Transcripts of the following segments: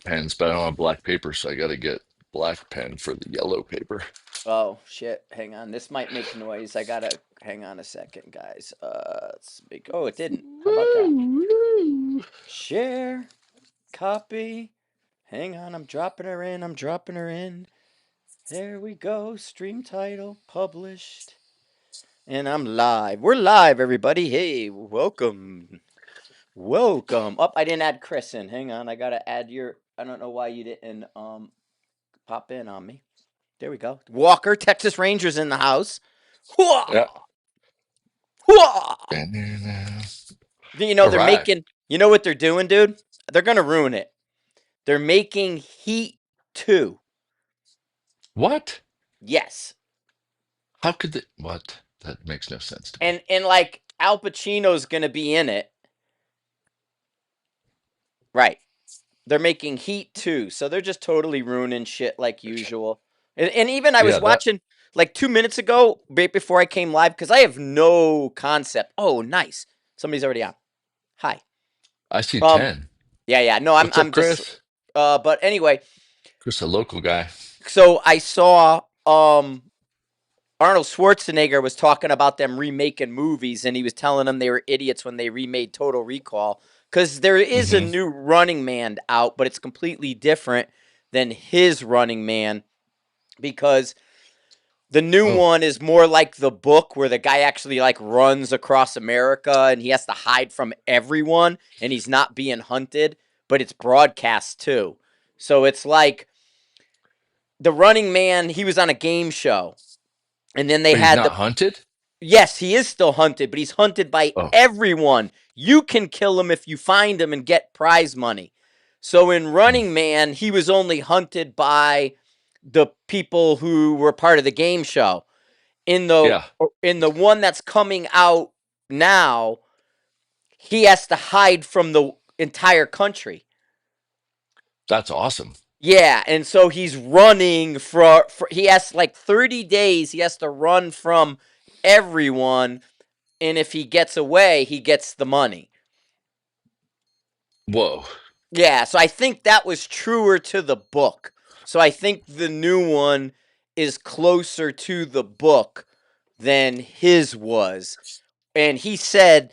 white pens, but I don't have black paper, so I got to get black pen for the yellow paper. Oh shit, hang on. This might make noise. I gotta hang on a second, guys. Let's make oh it didn't. How about that? Woo! Share, copy. Hang on, I'm dropping her in. I'm dropping her in. There we go. Stream title published. And I'm live. We're live, everybody. Hey, welcome. Welcome. Up, I didn't add Chris in. Hang on, I gotta add your. I don't know why you didn't pop in on me. There we go. Walker, Texas Rangers in the house. Yeah. Hooah! Hooah! All You know they're right. making. You know what they're doing, dude? They're gonna ruin it. They're making Heat 2. What? Yes, How could they? What? That makes no sense to me. and like Al Pacino's gonna be in it. Right. They're making Heat 2, so they're just totally ruining shit like usual. And even I was Yeah, that watching like 2 minutes ago, right before I came live, because I have no concept. Oh, nice. Somebody's already on. Hi. I see Um, 10. yeah. No, I'm What's up, I'm just Chris? but anyway, Chris, a local guy. so I saw Arnold Schwarzenegger was talking about them remaking movies, and he was telling them they were idiots when they remade Total Recall because there is a Hmm. new Running Man out, but it's completely different than his Running Man because the new Oh, one is more like the book where the guy actually like runs across America and he has to hide from everyone and he's not being hunted, but it's broadcast too. So it's like the Running Man, he was on a game show. And then they but he's had not the hunted? yes, he is still hunted, but he's hunted by Oh, everyone. You can kill him if you find him and get prize money. So in mm, Running Man, he was only hunted by the people who were part of the game show. In the yeah. in the one that's coming out now, he has to hide from the entire country. That's awesome. Yeah, and so he's running for he has like 30 days he has to run from everyone, and if he gets away, he gets the money. Whoa. Yeah, so I think that was truer to the book. So I think the new one is closer to the book than his was. And he said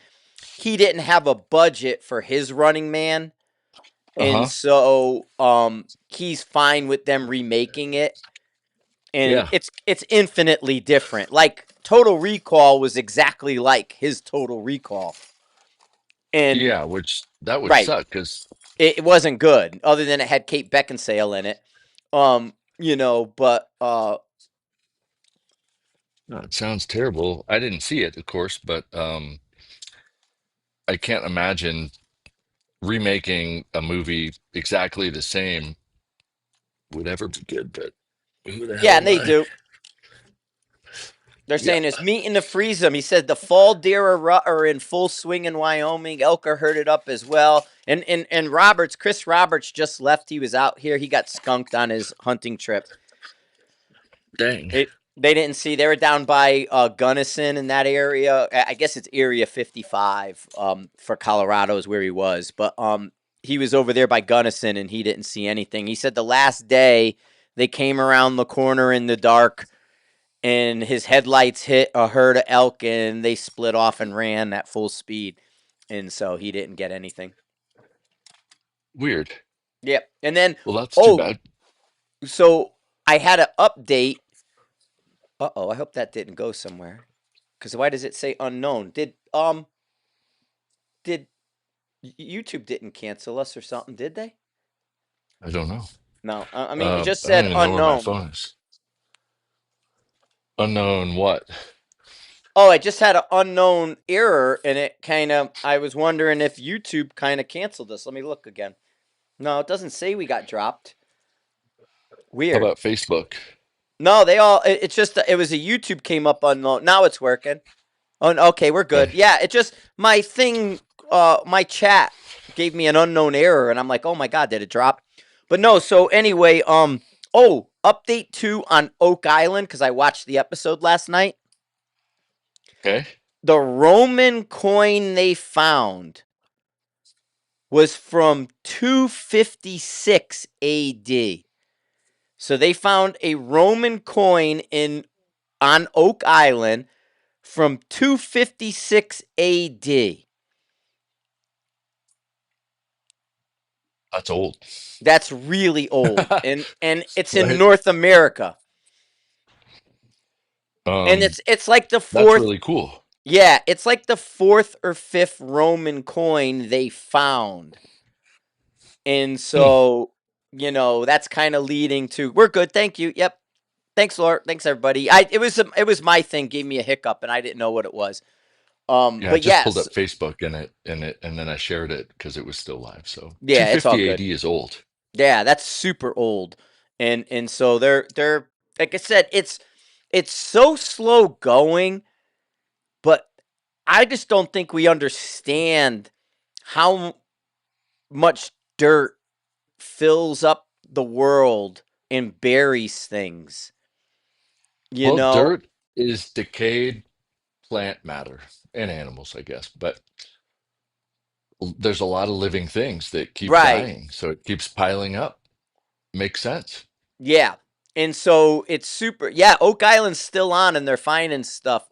he didn't have a budget for his Running Man, and Uh-huh. so he's fine with them remaking it. And Yeah. it's infinitely different. Like Total Recall was exactly like his Total Recall. And Yeah, which that would right, suck because it wasn't good, other than it had Kate Beckinsale in it. But it sounds terrible. I didn't see it, of course, but I can't imagine remaking a movie exactly the same would ever be good, but who the hell yeah, and am they I? do. They're Yeah. saying it's meeting to freeze them. He said the fall deer are in full swing in Wyoming. Elk are herded up as well. And Chris Roberts just left. He was out here. He got skunked on his hunting trip. Dang. They didn't see. They were down by Gunnison in that area. I guess it's Area 55 for Colorado is where he was. But he was over there by Gunnison and he didn't see anything. He said the last day they came around the corner in the dark and his headlights hit a herd of elk and they split off and ran at full speed. And so he didn't get anything. Weird. Yep. And then, Well, that's too oh, bad. so I had an update. Uh-oh, I hope that didn't go somewhere. Because why does it say unknown? Did YouTube didn't cancel us or something, did they? I don't know. No. I mean, it just I don't said even know where my unknown. phone is. Unknown what? Oh, I just had an unknown error and it kind of, I was wondering if YouTube kind of canceled us. Let me look again. No, it doesn't say we got dropped. How Weird. about Facebook? No, it's just, it was a YouTube came up unknown. Now it's working. Oh, okay, we're good. Okay. Yeah, it just, my chat gave me an unknown error and I'm like, oh my God, did it drop? But no, so anyway, update 2 on Oak Island, because I watched the episode last night. Okay. The Roman coin they found was from 256 AD. So they found a Roman coin in on Oak Island from 256 AD. That's old, That's really old, and it's in right? North America. And Um, it's like the that's fourth. really cool. Yeah, it's like the fourth or fifth Roman coin they found. And Hmm. so, that's kind of leading to we're good, thank you. Yep. Thanks, Laura. Thanks everybody. It was my thing, gave me a hiccup and I didn't know what it was. Yeah, I But just pulled yes, up Facebook and then I shared it because it was still live. So yeah, it's all 250 good. AD is old. Yeah, that's super old. And so they're like I said, it's so slow going, but I just don't think we understand how much dirt fills up the world and buries things. You Well, know? dirt is decayed plant matter and animals, I guess, but there's a lot of living things that keep Right. dying, so it keeps piling up. Makes sense. Yeah. And so it's super. Yeah, Oak Island's still on, and they're finding stuff.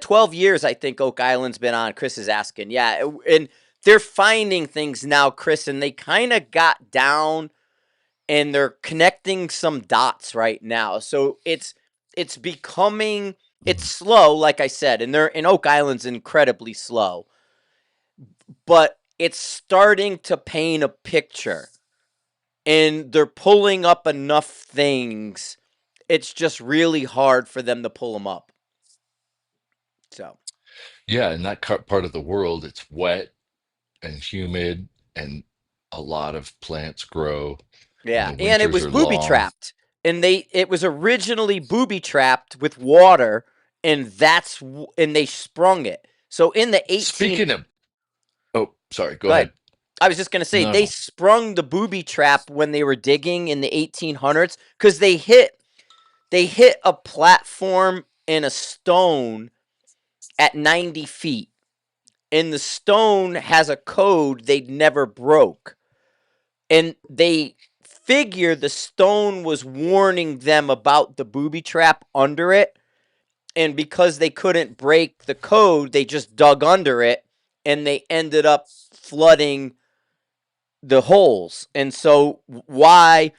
12 years, I think Oak Island's been on. Chris is asking. Yeah, and they're finding things now, Chris, and they kind of got down, and they're connecting some dots right now. So it's becoming it's Mhm. slow, like I said, and Oak Island's incredibly slow, but it's starting to paint a picture, and they're pulling up enough things. It's just really hard for them to pull them up. So Yeah, in that part of the world, it's wet and humid, and a lot of plants grow, and yeah, the and it winters was are booby long. trapped, and it was originally booby trapped with water, and they sprung it. So in the 18 Speaking of, oh, sorry, go Go ahead. ahead. I was just gonna say No, they no. sprung the booby trap when they were digging in the 1800s because they hit a platform and a stone at 90 feet, and the stone has a code they'd never broke, and they figure the stone was warning them about the booby trap under it, and because they couldn't break the code, they just dug under it, and they ended up flooding the holes. And so why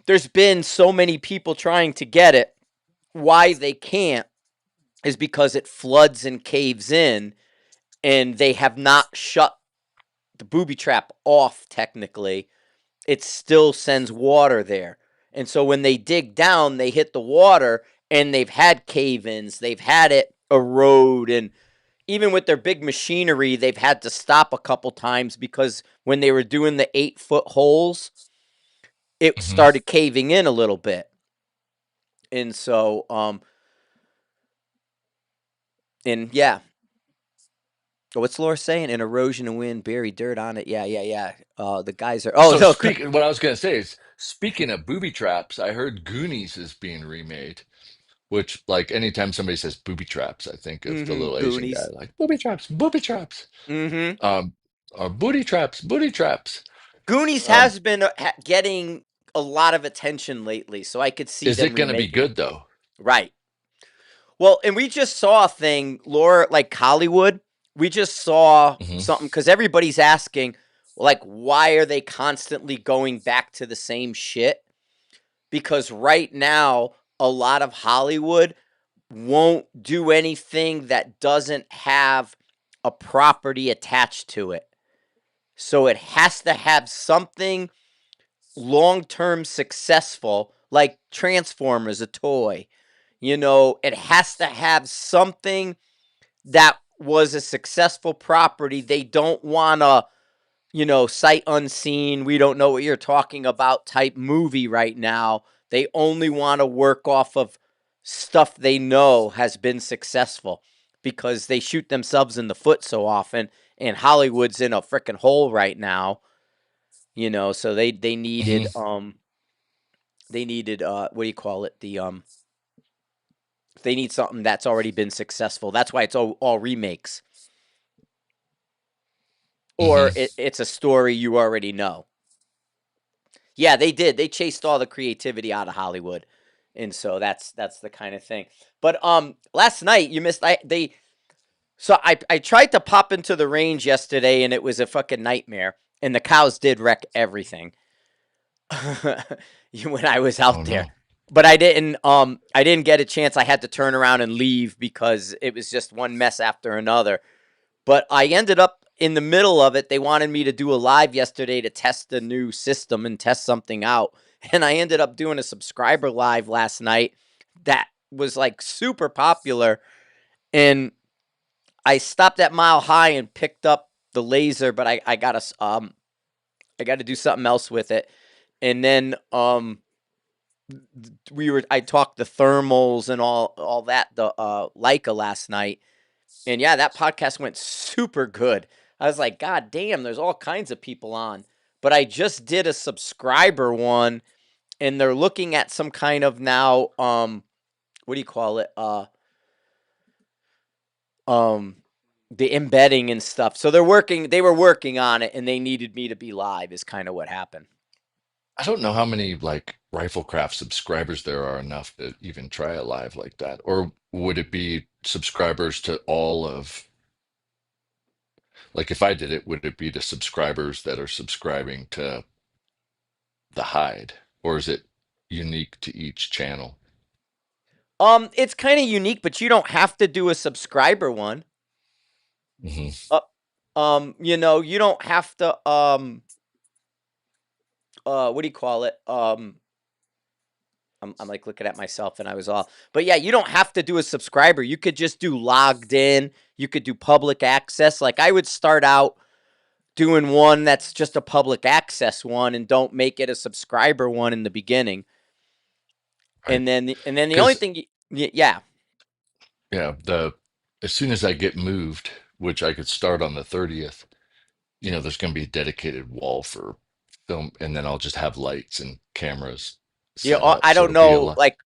there's been so many people trying to get it, why they can't is because it floods and caves in, and they have not shut the booby trap off technically. It still sends water there. And so when they dig down, they hit the water, and they've had cave-ins, they've had it erode, and even with their big machinery, they've had to stop a couple times because when they were doing the 8-foot holes, it Hmm. started caving in a little bit. And so and yeah. What's Laura saying? An erosion and wind, bury dirt on it. Yeah, yeah, yeah. The guys are. Oh So no. what I was going to say is, speaking of booby traps, I heard Goonies is being remade, which, like, anytime somebody says booby traps, I think of the little Asian guy, Goonies. like booby traps, booby traps, Mm-hmm. um, or booty traps, booty traps. Goonies Um, has been getting a lot of attention lately, so I could see is them it going to be remaking it. good though? Right. Well, and we just saw a thing, Laura, like Hollywood. We just saw Hmm. something because everybody's asking, like, why are they constantly going back to the same shit? Because right now, a lot of Hollywood won't do anything that doesn't have a property attached to it. So it has to have something long term successful, like Transformers, a toy. It has to have something that was a successful property. They don't want to, sight unseen, we don't know what you're talking about type movie right now. They only want to work off of stuff they know has been successful because they shoot themselves in the foot so often, and Hollywood's in a freaking hole right now, so they needed Hmm. what do you call it? They need something that's already been successful. That's why it's all remakes. or it's a story you already know. Yeah, they did. They chased all the creativity out of Hollywood, and so that's the kind of thing. But last night you missed. I tried to pop into the range yesterday, and it was a fucking nightmare. And the cows did wreck everything when I was Oh out there. no. But I didn't get a chance. I had to turn around and leave because it was just one mess after another. But I ended up in the middle of it. They wanted me to do a live yesterday to test the new system and test something out. And I ended up doing a subscriber live last night that was like super popular. And I stopped at Mile High and picked up the laser, but I got to do something else with it. And then I talked the thermals and all that the Leica last night. And yeah, that podcast went super good. I was like, God damn, there's all kinds of people on. But I just did a subscriber one, and they're looking at some kind of now what do you call it? Um the embedding and stuff. So they were working on it, and they needed me to be live is kind of what happened. I don't know how many like RifleKraft subscribers there are enough to even try it live like that. Or would it be subscribers to all of, like if I did it, would it be to subscribers that are subscribing to the hide? Or is it unique to each channel? It's kind of unique, but you don't have to do a subscriber one. Hmm. Uh, you don't have to what do you call it? I'm like looking at myself and I was off. But yeah, you don't have to do a subscriber. You could just do logged in. You could do public access. Like I would start out doing one that's just a public access one and don't make it a subscriber one in the beginning. Right. And then the only Because thing yeah. yeah, the as soon as I get moved, which I could start on the 30th, there's going to be a dedicated wall for film, and then I'll just have lights and cameras Yeah, set up. I So don't it'll be a know lot. like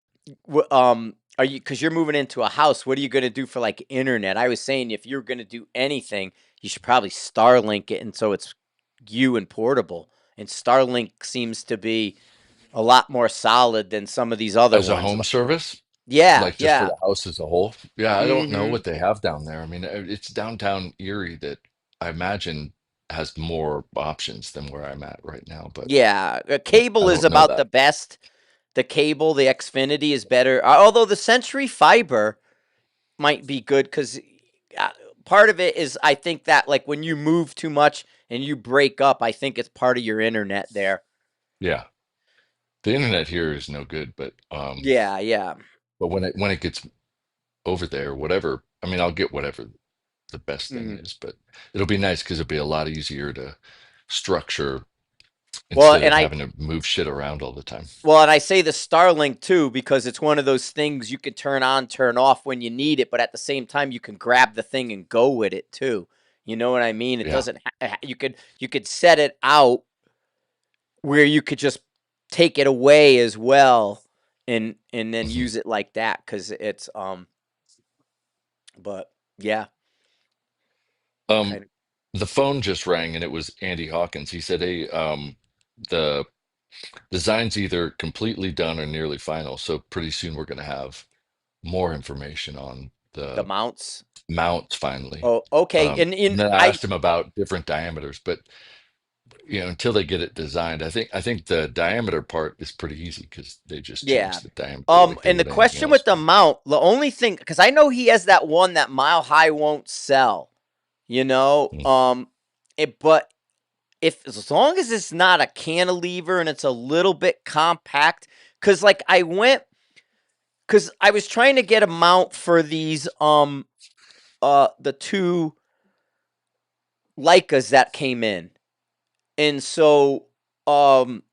are you cuz you're moving into a house. What are you going to do for like internet? I was saying if you're going to do anything, you should probably Starlink it and so it's you and portable. And Starlink seems to be a lot more solid than some of these other As a ones. home service, Yeah, like just for yeah. the house as a whole. Yeah, I don't know Mhm. what they have down there. I mean, it's downtown Erie that I imagine has more options than where I'm at right now, but Yeah, I cable is don't know about that. the best. The cable, the Xfinity is better. Although the Century Fiber might be good cuz part of it is I think that like when you move too much and you break up, I think it's part of your internet there. Yeah, the internet here is no good, Yeah, yeah. but when it gets over there, whatever, I mean, I'll get whatever the best thing Mhm. is, but it'll be nice because it'll be a lot easier to structure Well, instead and of I having to move shit around all the time. Well, and I say the Starlink too because it's one of those things you can turn on, turn off when you need it, but at the same time you can grab the thing and go with it too. You know what I mean? It Yeah. doesn't you could set it out where you could just take it away as well and then Hmm. use it like that cuz it's but yeah, Um, kind of the phone just rang and it was Andy Hawkins. He said, "Hey, the design's either completely done or nearly final, so pretty soon we're going to have more information on the the mounts. mounts finally." Oh, okay. And in And then I I asked him about different diameters, but until they get it designed, I think the diameter part is pretty easy because they just Yeah. change the diameter like they And the would anything question with else. the mount, the only thing, because I know he has that one that Mile High won't sell, you know, Mm, but if as long as it's not a cantilever and it's a little bit compact, because like because I was trying to get a mount for these the two Leicas that came in, and so um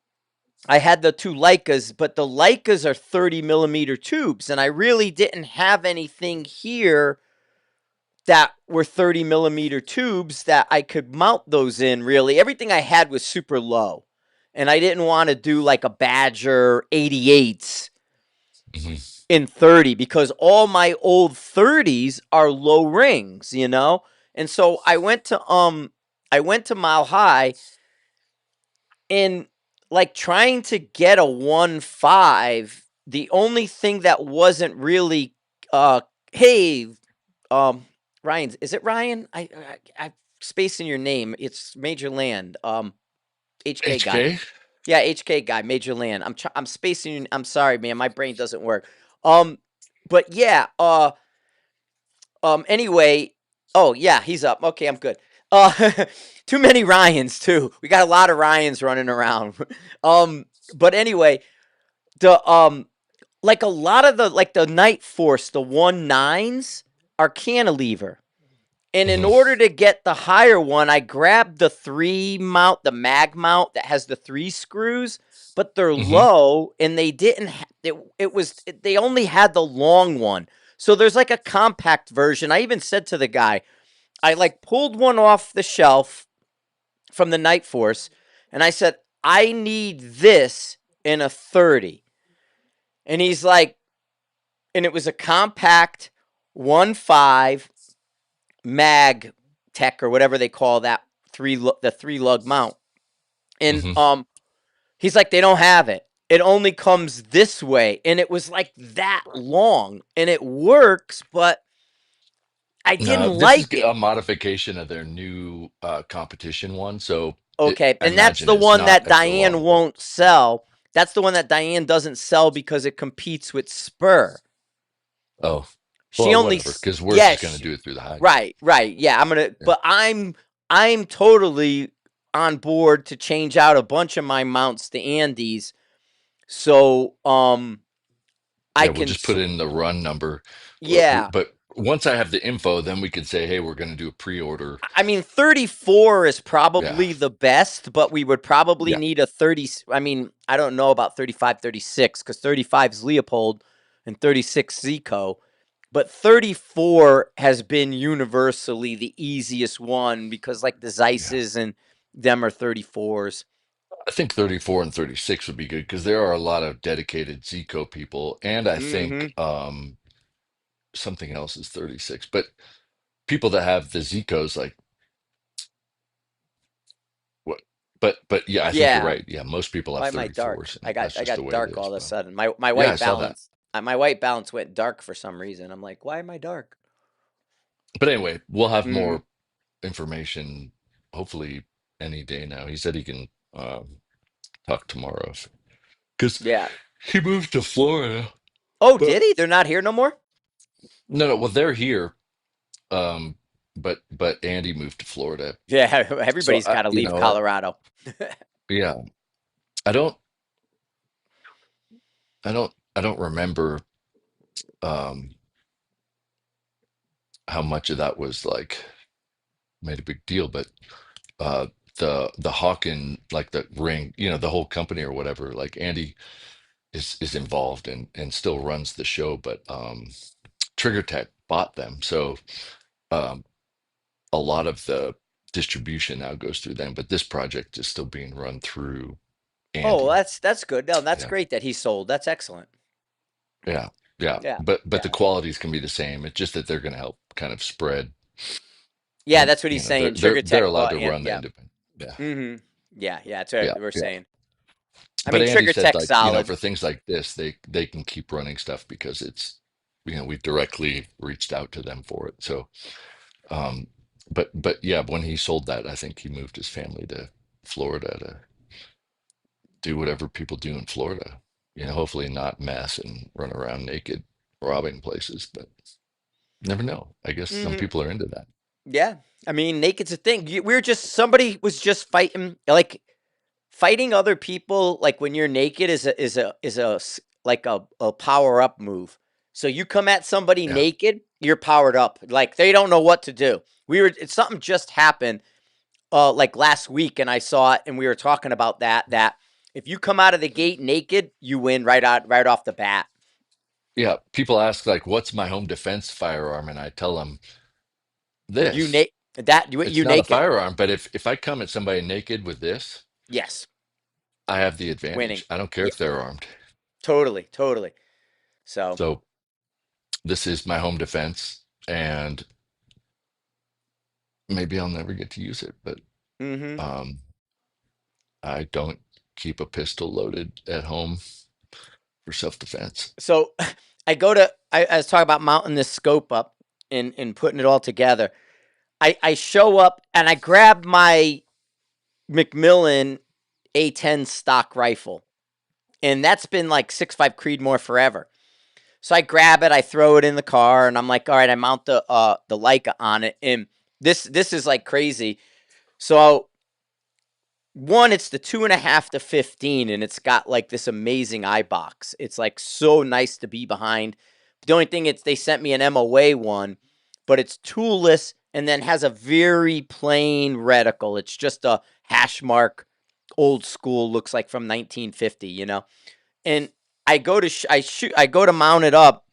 I had the two Leicas, but the Leicas are 30 millimeter tubes, and I really didn't have anything here that were 30 millimeter tubes that I could mount those in, really. Everything I had was super low, and I didn't want to do like a Badger 88s mhm. in 30 because all my old 30s are low rings, you know? And so I went to I went to Mile High and like trying to get a 1.5. The only thing that wasn't really, uh, hey, um, Ryan, is it Ryan? I spacing your name. It's Major Land. HK guy. HK? Yeah, HK guy, Major Land. I'm spacing. I'm sorry, man. My brain doesn't work. Um, but yeah. Anyway. Oh yeah, he's up. Okay, I'm good. Uh, too many Ryans too. We got a lot of Ryans running around. um, but anyway, the like a lot of the Night Force, the 1.9s are cantilever. And in Hmm. order to get the higher one, I grabbed the three mount, the mag mount that has the three screws, but they're Hmm. low and they didn't. They only had the long one. So there's like a compact version. I even said to the guy, I like pulled one off the shelf from the Night Force, and I said, I need this in a 30. And he's like, and it was a compact 1.5 mag tech or whatever they call that the three lug mount. And Hmm. he's like, they don't have it. It only comes this way. And it was like that long. And it works, but I No, didn't this is like it. a modification of their new competition one, so Okay. I And that's imagine the it's one not that extra Diane long, but won't sell. That's the one that Diane doesn't sell because it competes with Spur. oh, She well, only, whatever, because we're just going to yes, do it through the hide. right, right. Yeah, Yeah. but I'm totally on board to change out a bunch of my mounts to Andes. So, I Yeah, we'll can, just put in the run number. yeah. But once I have the info, then we could say, hey, we're going to do a pre-order. I mean, 34 is Yeah. probably the best, but we would probably Yeah. need a 30. I mean, I don't know about 35, 36, because 35 is Leopold and 36 Zico. But 34 has been universally the easiest one because, like, the Yeah. Zeisses and them are 34s. I think 34 and 36 would be good because there are a lot of dedicated Zico people. And I Mm-hmm. think something else is 36. But people that have the Zicos, like, what? But yeah, I think you're Yeah. right. Yeah, most people have Why am I dark? 34s, I and got that's I just the got way it dark is. all of a But sudden. My yeah, white I saw that. balance my white balance went dark for some reason. I'm like, why am I dark? But anyway, we'll have Mm-hmm. more information hopefully any day now. He said he can talk tomorrow because Yeah. he moved to Florida. Oh, But did he? They're not here no more? no, no, well, they're here. Um, but Andy moved to Florida. Yeah, So everybody's got to leave Colorado. yeah, I don't, I don't remember um how much of that was like made a big deal, but uh the Hawken, like the ring, the whole company or whatever, like Andy is involved and still runs the show, but Trigger Tech bought them. So um a lot of the distribution now goes through them, but this project is still being run through Oh, Andy. that's good. No, that's Yeah. great that he sold. That's excellent. Yeah. Yeah. Yeah. But the Yeah. qualities can be the same. It's just that they're going to help kind of spread Yeah, that's what he's saying. they're Trigger they're Tech allowed bought to and run the yeah. independent. Yeah. Mhm. Yeah, yeah, that's what Yeah. we're Yeah. saying. I But mean, Andy Trigger said, Tech's like, solid. for things like this, they can keep running stuff because it's, we directly reached out to them for it. So um but yeah, when he sold that, I think he moved his family to Florida to do whatever people do in Florida. Hopefully not mess and run around naked robbing places, but never know. I guess some Mhm. people are into that. Yeah. I mean, naked's a thing. We were just somebody was just fighting like fighting other people like when you're naked is like a power up move. So you come at somebody Yeah. naked, you're powered up. Like they don't know what to do. Something just happened like last week and I saw it and we were talking about that if you come out of the gate naked, you win right off the bat. Yeah. People ask, like, what's my home defense firearm? And I tell them You this. na- that It's you not a naked. firearm, but if I come at somebody naked with this, Yes, I have the winning. advantage. I don't care Yeah, if they're armed. totally, totally. So, So this is my home defense, and maybe I'll never get to use it, but Mm-hmm. Um, I don't keep a pistol loaded at home for self-defense. So I was talking about mounting this scope up and putting it all together. I show up and I grab my Macmillan A10 stock rifle. And that's been like 6.5 Creedmoor forever. So I grab it, I throw it in the car, and I'm like, all right, I mount the Leica on it. And this is like crazy. So one, it's the 2.5 to 15, and it's got like this amazing eye box. It's like so nice to be behind. The only thing it's they sent me an MOA one, but it's toolless and then has a very plain reticle. It's just a hash mark, old school, looks like from 1950, you know. And I go to mount it up,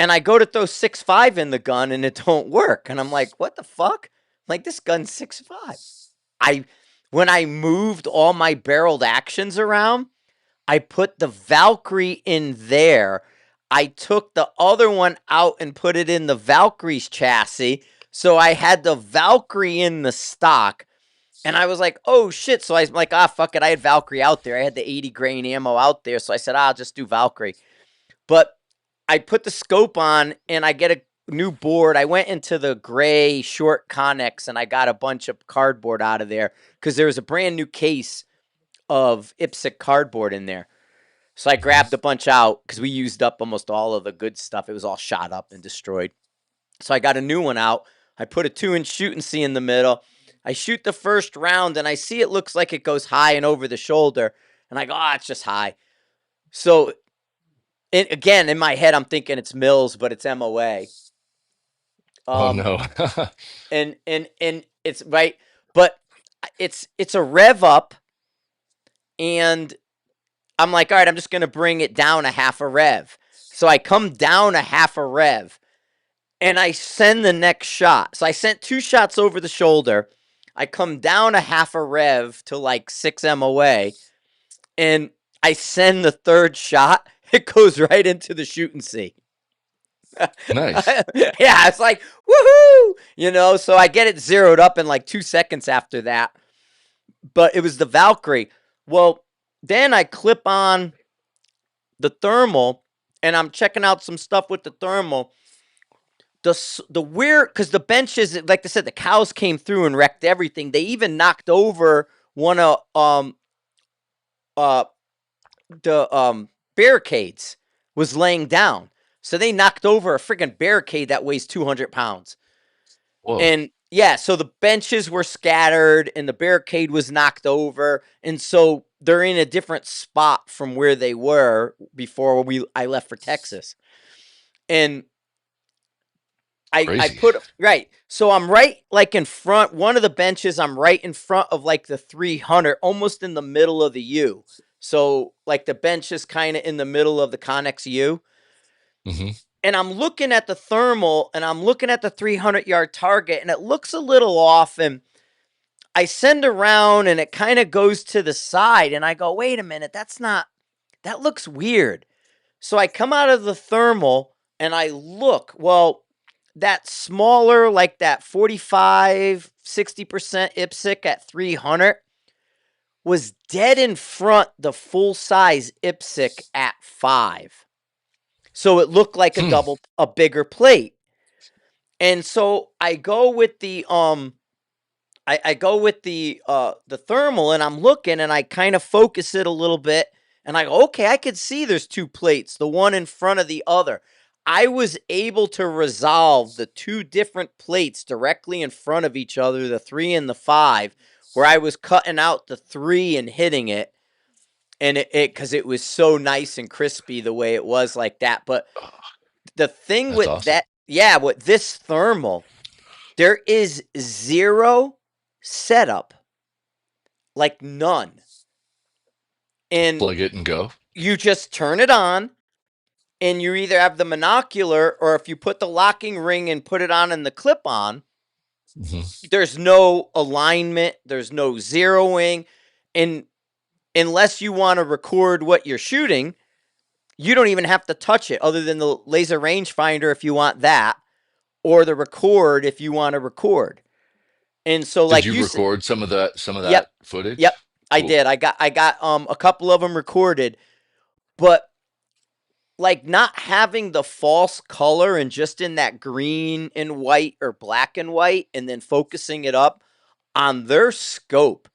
and I go to throw 6.5 in the gun, and it don't work. And I'm like, what the fuck? Like this gun's 6.5. I When I moved all my barreled actions around, I put the Valkyrie in there. I took the other one out and put it in the Valkyrie's chassis. So I had the Valkyrie in the stock. And I was like, oh shit. So I was like, fuck it. I had Valkyrie out there. I had the 80 grain ammo out there. So I said, I'll just do Valkyrie. But I put the scope on and I get a new board. I went into the gray short Connex and I got a bunch of cardboard out of there because there was a brand new case of IPSC cardboard in there. So I Mhm. grabbed a bunch out because we used up almost all of the good stuff. It was all shot up and destroyed. So I got a new one out. I put a 2-inch shooting C in the middle. I shoot the first round and I see it looks like it goes high and over the shoulder. And I go, it's just high. So again, in my head, I'm thinking it's Mills, but it's MOA. Oh Um, no. and it's right, but it's a rev up, and I'm like, all right, I'm just gonna bring it down a half a rev. So I come down a half a rev, and I send the next shot. So I sent 2 shots over the shoulder. I come down a half a rev to like 6 MOA, and I send the third shot. It goes right into the shooting C. Nice. Yeah, it's like woohoo, you know. So I get it zeroed up in like 2 seconds after that. But it was the Valkyrie. Well, then I clip on the thermal, and I'm checking out some stuff with the thermal. The weird, because the benches, like I said, the cows came through and wrecked everything. They even knocked over one of uh the barricades was laying down. So they knocked over a freaking barricade that weighs 200 pounds. Whoa. And yeah, so the benches were scattered and the barricade was knocked over. And so they're in a different spot from where they were before I left for Texas. And I Crazy. put right. So I'm right like in front, one of the benches, I'm right in front of like the 300, almost in the middle of the U. So like the bench is kind of in the middle of the Connex U. Hmm. And I'm looking at the thermal and I'm looking at the 300-yard target, and it looks a little off. And I send around and it kind of goes to the side. And I go, wait a minute, that looks weird. So I come out of the thermal and I look. Well, that smaller, like that 45, 60% IPSC at 300 was dead in front the full size IPSC at 5. So it looked like Hmm. a bigger plate. And so I go with the thermal, and I'm looking and I kind of focus it a little bit, and I go, okay, I could see there's 2 plates, the one in front of the other. I was able to resolve the 2 different plates directly in front of each other, the 3 and the 5, where I was cutting out the 3 and hitting it, and it because it was so nice and crispy the way it was like that. But the thing That's with awesome. that, yeah, with this thermal, there is zero setup, like none. And Plug it and go. you just turn it on, and you either have the monocular, or if you put the locking ring and put it on in the clip on, Hmm. there's no alignment, there's no zeroing. And unless you want to record what you're shooting, you don't even have to touch it other than the laser rangefinder if you want that, or the record if you want to record. And so, Did like you you said, record some of that yep, yep, footage? I Cool. did. I got a couple of them recorded, but like not having the false color and just in that green and white or black and white, and then focusing it up on their scope,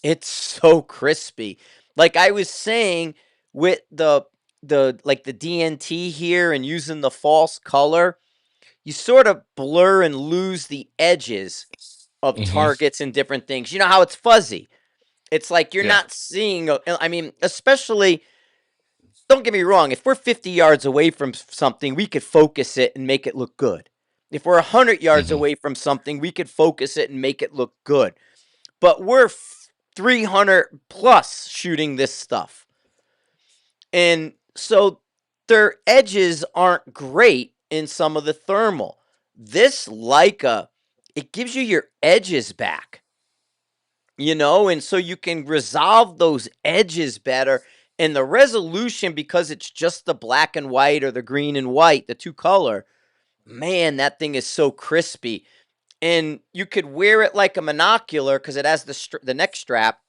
it's so crispy. Like I was saying with the like the DNT here and using the false color, you sort of blur and lose the edges of Hmm. targets and different things. You know how it's fuzzy. It's like you're Yeah. not seeing. I mean, especially, don't get me wrong. If we're 50 yards away from something, we could focus it and make it look good. If we're 100 yards Hmm. away from something, we could focus it and make it look good. But we're 300 plus shooting this stuff. And so their edges aren't great in some of the thermal. This Leica, it gives you your edges back, and so you can resolve those edges better. And the resolution, because it's just the black and white or the green and white, the two color, man, that thing is so crispy. And you could wear it like a monocular because it has the neck strap,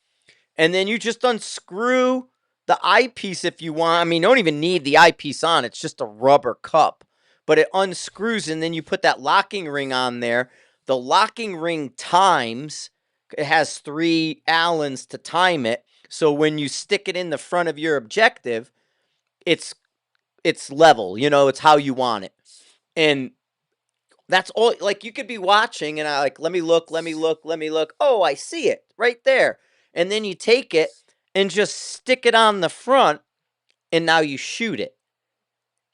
and then you just unscrew the eyepiece if you want. I mean, you don't even need the eyepiece on. It's just a rubber cup. But it unscrews, and then you put that locking ring on there. The locking ring times, it has 3 Allens to time it. So when you stick it in the front of your objective, it's it's level, it's how you want it. And that's all. Like, you could be watching, and I like, let me look, let me look, let me look. Oh, I see it right there. And then you take it and just stick it on the front, and now you shoot it.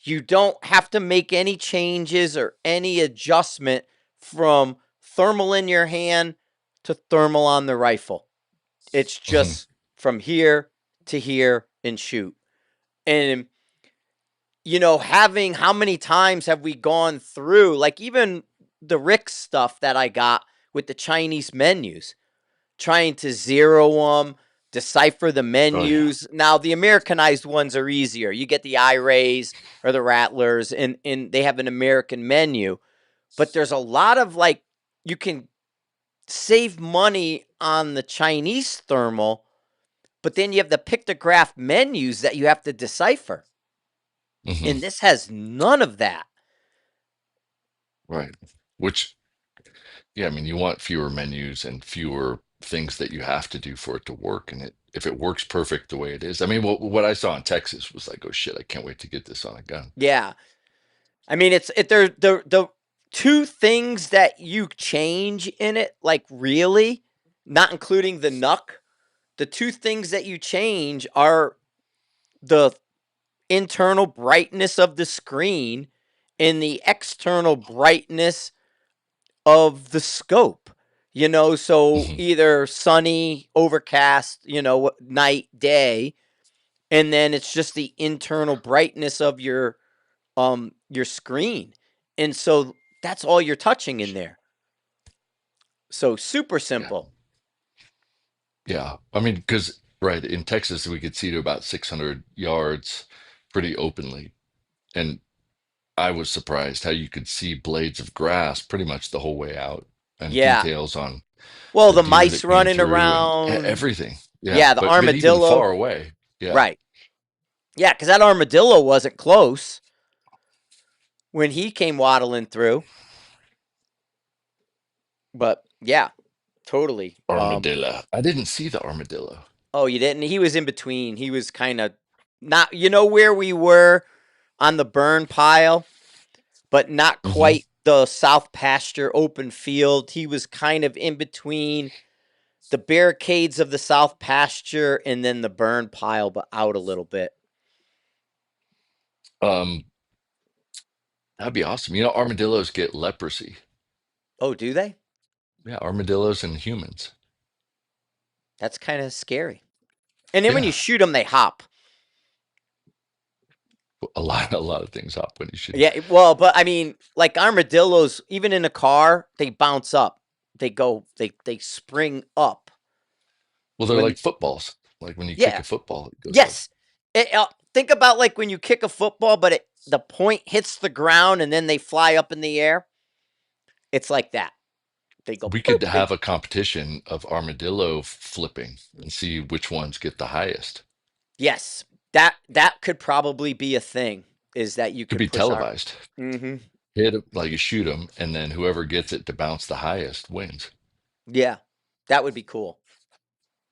You don't have to make any changes or any adjustment from thermal in your hand to thermal on the rifle. It's Hmm. just from here to here and shoot. And having, how many times have we gone through, like, even the Rick stuff that I got with the Chinese menus, trying to zero them, decipher the Oh yeah. menus. Now, the Americanized ones are easier. You get the iRays or the Rattlers, and they have an American menu. But there's a lot of, like, you can save money on the Chinese thermal, but then you have the pictograph menus that you have to decipher. Hmm. And this has none of that. Right. Which, yeah, I mean, you want fewer menus and fewer things that you have to do for it to work. And if it works perfect the way it is, I mean, what I saw in Texas was like, oh shit, I can't wait to get this on a gun. Yeah. I mean, they're the two things that you change in it, like, really, not including the nuck. The two things that you change are the internal brightness of the screen and the external brightness of the scope. So Hmm. either sunny, overcast, night, day, and then it's just the internal brightness of your screen. And so that's all you're touching in there. So super Yeah. simple. Yeah. I mean, because, right, in Texas, we could see to about 600 yards pretty openly. And I was surprised how you could see blades of grass pretty much the whole way out and Yeah. details on Well, the the deer mice that came running through and around. everything. Yeah. Yeah, the But even armadillo. far away. Yeah. Right. Yeah, because that armadillo wasn't close when he came waddling through. But yeah, totally. Armadillo. I didn't see the armadillo. Oh, you didn't? He was in between. He was kind of not, where we were on the burn pile, but not Hmm. quite the south pasture open field. He was kind of in between the barricades of the south pasture and then the burn pile, but out a little bit. Um, that'd be awesome. Armadillos get leprosy. Oh, do they? Yeah, armadillos and humans. That's kind of scary. And then when you Yeah, shoot them, they hop. a lot of things hop when you shoot 'em. Yeah, well, but I mean, like armadillos, even in a car, they bounce up. They spring up Well, they're when, like footballs. Like when you kick yeah, a football, it goes up. yes. Think about like when you kick a football, but the point hits the ground and then they fly up in the air. It's like that. They go We could boop. have a competition of armadillo flipping and see which ones get the highest. Yes, that could probably be a thing. Is that you Could could be push our. televised. Mm-hmm. Hit it like you shoot them, and then whoever gets it to bounce the highest wins. Yeah, that would be cool.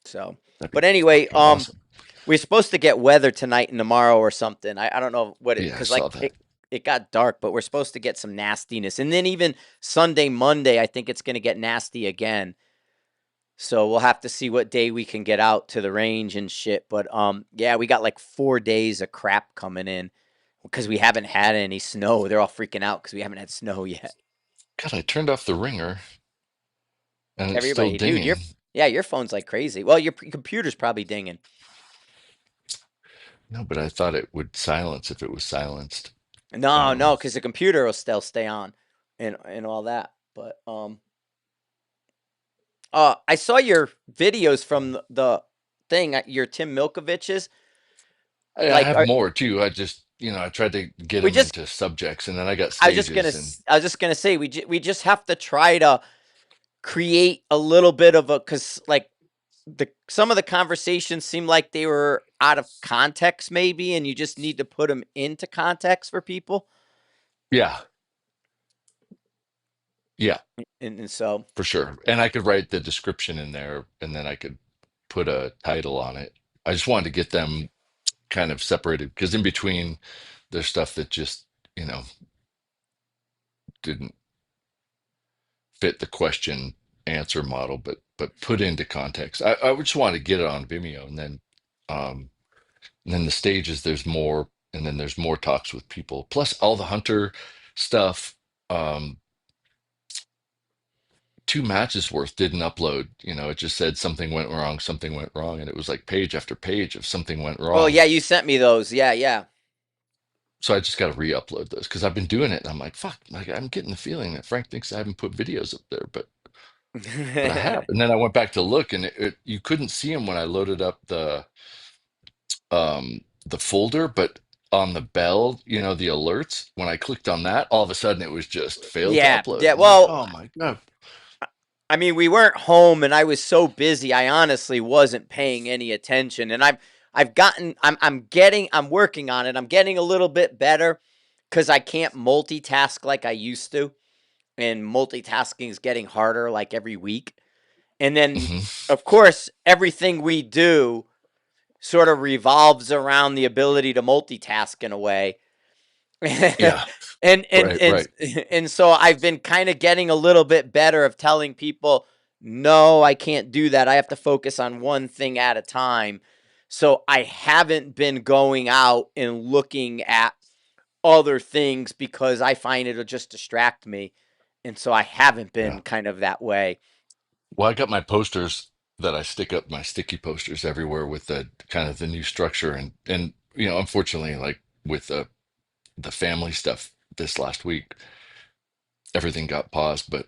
So, That'd be but anyway, fucking awesome. we're supposed to get weather tonight and tomorrow or something. I don't know what it Yeah, I because saw like that. it got dark, but we're supposed to get some nastiness, and then even Sunday, Monday, I think it's going to get nasty again. So we'll have to see what day we can get out to the range and shit. But yeah, we got like 4 days of crap coming in because we haven't had any snow. They're all freaking out because we haven't had snow yet. God, I turned off the ringer and it's still Everybody, dude, dinging. your phone's like crazy. Well, your computer's probably dinging. No, but I thought it would silence if it was silenced. No, Um, no, because the computer will still stay on, and all that. But I saw your videos from the thing, your Tim Milkovich's. I Like, have more too. I just, I tried to get we them just, into subjects, and then I got I was just gonna, stages, and I was just gonna say, we just have to try to create a little bit of a, because like some of the conversations seem like they were out of context, maybe, and you just need to put them into context for people. yeah, yeah, And so, for sure. And I could write the description in there, and then I could put a title on it. I just wanted to get them kind of separated because in between, there's stuff that just, you know, didn't fit the question answer model, but put into context. I just want to get it on Vimeo, um, and then the stages. There's more, and then there's more talks with people. Plus all the hunter stuff. Um, 2 matches worth didn't upload. It just said something went wrong, and it was like page after page of something went oh wrong. yeah, you sent me those. Yeah, yeah. So I just got to re-upload those because I've been doing it, and I'm like, fuck, like I'm getting the feeling that Frank thinks I haven't put videos up there, but I have. And then I went back to look, and you couldn't see them when I loaded up the folder, but on the bell, the alerts, when I clicked on that, all of a sudden it was just failed to Yeah, upload. yeah. I'm like, Well, oh my God. I mean, we weren't home, and I was so busy. I honestly wasn't paying any attention. And I've gotten, I'm working on it. I'm getting a little bit better because I can't multitask like I used to, and multitasking is getting harder like every week. And then, Hmm. of course, everything we do sort of revolves around the ability to multitask in a way. and Yeah, and right, and right. and so I've been kind of getting a little bit better of telling people, no, I can't do that. I have to focus on one thing at a time. So I haven't been going out and looking at other things because I find it'll just distract me. And so I haven't Yeah. been kind of that way. Well, I got my posters that I stick up, my sticky posters everywhere with the kind of the new structure, and unfortunately, like with the family stuff this last week, everything got paused, but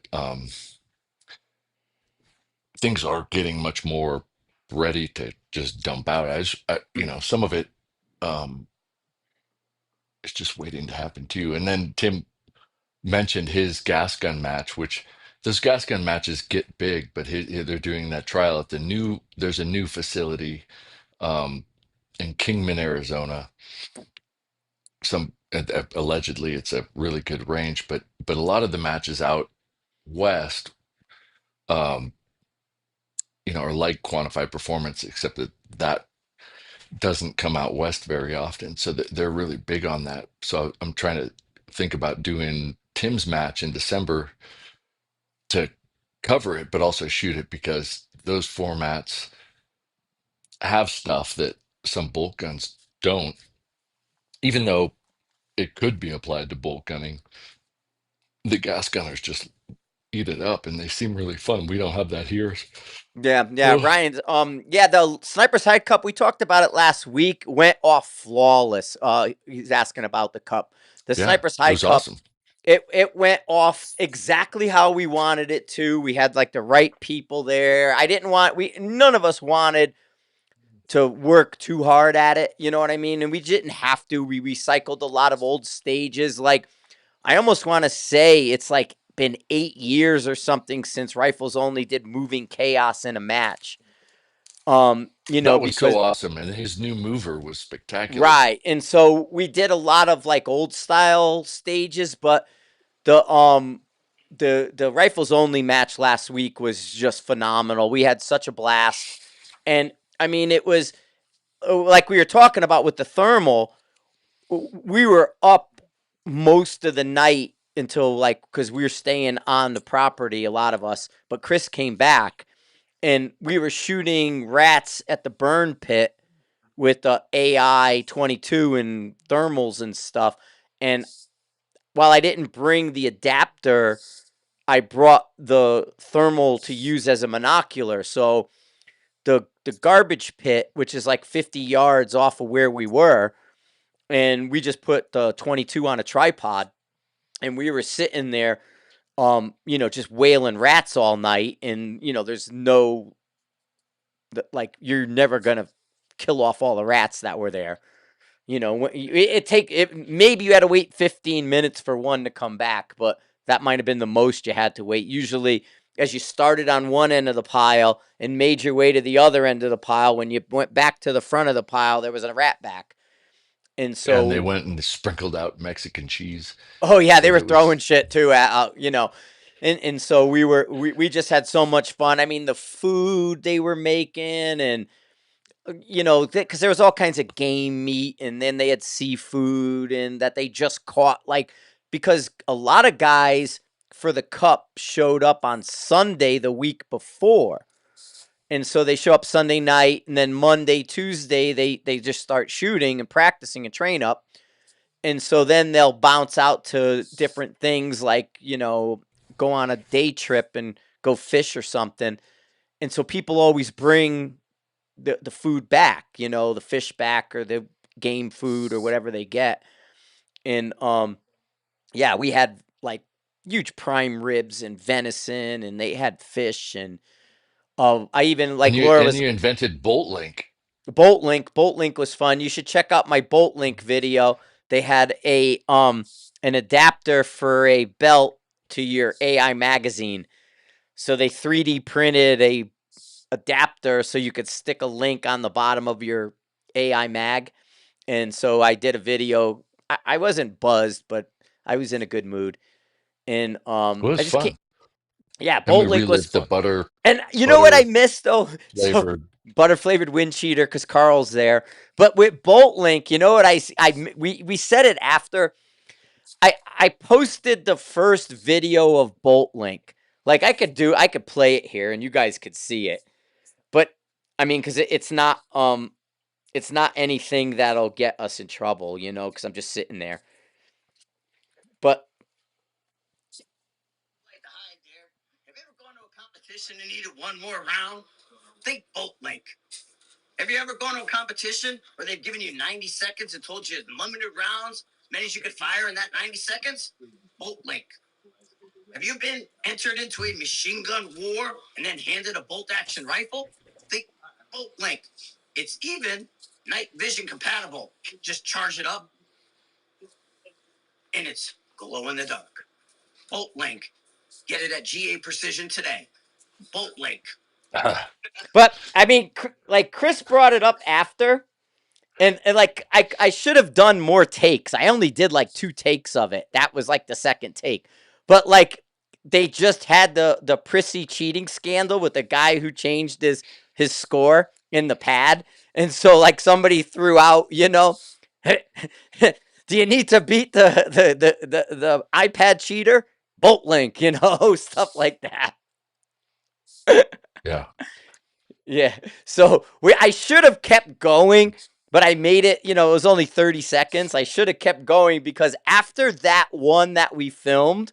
things are getting much more ready to just dump out. Some of it um, is just waiting to happen too. And then Tim mentioned his gas gun match, which those gas gun matches get big, but they're doing that trial at there's a new facility um, in Kingman, Arizona. Allegedly it's a really good range, but a lot of the matches out west, um, are like quantified performance, except that doesn't come out west very often. So they're really big on that. So I'm trying to think about doing Tim's match in December to cover it, but also shoot it because those formats have stuff that some bolt guns don't, even though it could be applied to bolt gunning. The gas gunners just eat it up and they seem really fun. We don't have that here. Yeah, yeah, Oh, Ryan's yeah, the Sniper's Hide Cup, we talked about it last week, went off flawless. He's asking about the cup. The yeah, Sniper's it Hide was Cup, awesome. it went off exactly how we wanted it to. We had like the right people there. I didn't want we none of us wanted to work too hard at it, you know what I mean? And we didn't have to. We recycled a lot of old stages. Like I almost want to say it's like been 8 years or something since Rifles Only did moving chaos in a match. That was so Because awesome, and his new mover was spectacular. right, and so we did a lot of like old style stages, but the um the Rifles Only match last week was just phenomenal. We had such a blast, and I mean it was like we were talking about with the thermal. We were up most of the night until like because we were staying on the property, a lot of us. But Chris came back, and we were shooting rats at the burn pit with the AI 22 and thermals and stuff. And while I didn't bring the adapter, I brought the thermal to use as a monocular. So the garbage pit, which is like 50 yards off of where we were, and we just put the 22 on a tripod, and we were sitting there, just wailing rats all night. And there's no like you're never gonna kill off all the rats that were there. Maybe you had to wait 15 minutes for one to come back, but that might have been the most you had to wait. Usually, as you started on one end of the pile and made your way to the other end of the pile, when you went back to the front of the pile, there was a rat back. And And they so, went and sprinkled out Mexican cheese oh yeah, they because were it was. throwing shit too and so we just had so much fun. I mean, the food they were making, and because there was all kinds of game meat, and then they had seafood and that they just caught, like, because a lot of guys for the cup showed up on Sunday the week before. And so they show up Sunday night, and then Monday, Tuesday, they just start shooting and practicing and train up. And so then they'll bounce out to different things, like, go on a day trip and go fish or something. And so people always bring the food back, the fish back or the game food or whatever they get. And yeah, we had like huge prime ribs and venison, and they had fish. And I even, And like, you Laura and was you invented Bolt Link. Bolt Link was fun. You should check out my Bolt Link video. They had an adapter for a belt to your AI magazine. So they 3D printed a adapter so you could stick a link on the bottom of your AI mag. And so I did a video. I wasn't buzzed, but I was in a good mood. And It was I just can't. fun. Yeah, And we Bolt Link was relived the fun. butter And you know what I butter missed though? So flavored. butter flavored wind cheater because Carl's there. But with Bolt Link, you know what we said it after I posted the first video of Bolt Link. Like I could play it here and you guys could see it. But I mean, because it's not anything that'll get us in trouble, because I'm just sitting there. But like to hide there. Have you ever gone to a competition and needed one more round? Think Bolt Link. Have you ever gone to a competition where they've given you 90 seconds and told you unlimited rounds, as many as you could fire in that 90 seconds? Bolt Link. Have you been entered into a machine gun war and then handed a bolt action rifle? Think Bolt Link. It's even night vision compatible. Just charge it up and it's glow in the dark. Bolt Link. Get it at GA Precision today. Bolt Link. But I mean, like Chris brought it up after, and like I should have done more takes. I only did like 2 takes of it. That was like the second take. But like they just had the prissy cheating scandal with the guy who changed his score in the pad. And so like somebody threw out, do you need to beat the iPad cheater? Bolt Link, stuff like that. Yeah. Yeah. So I should have kept going, but I made it, it was only 30 seconds. I should have kept going because after that one that we filmed,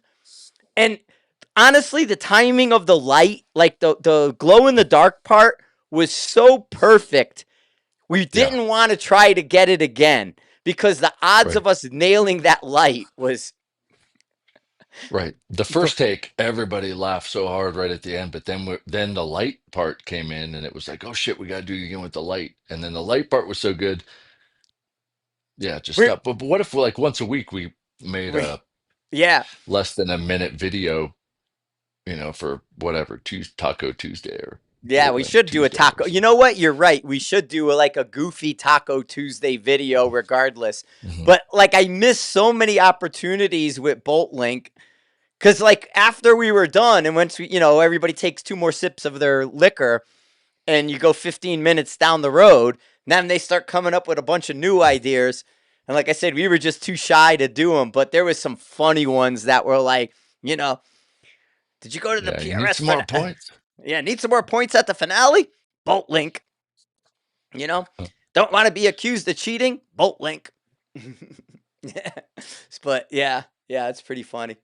and honestly, the timing of the light, like the glow in the dark part, was so perfect. We Yeah. didn't want to try to get it again because the odds Right. of us nailing that light was Right. The first take, everybody laughed so hard right at the end, but then the light part came in, and it was like, oh shit, we got to do it again with the light. And then the light part was so good, yeah, just we're, stop. But what if like once a week we made we a Yeah. less than a minute video, for whatever Taco Tuesday or Yeah, Bolt we Link should do a Tuesday or taco. You know what? You're right. We should do like a goofy Taco Tuesday video regardless. something. But like I missed so many opportunities with Bolt Link cuz like after we were done and once we, everybody takes two more sips of their liquor and you go 15 minutes down the road, then they start coming up with a bunch of new ideas. And like I said, we were just too shy to do them, but there was some funny ones that were like, you know, did you go to the Yeah, you need PRS some for more that? points. Yeah, need some more points at the finale? Bolt Link. You know, don't want to be accused of cheating? Bolt Link. But yeah, it's pretty funny.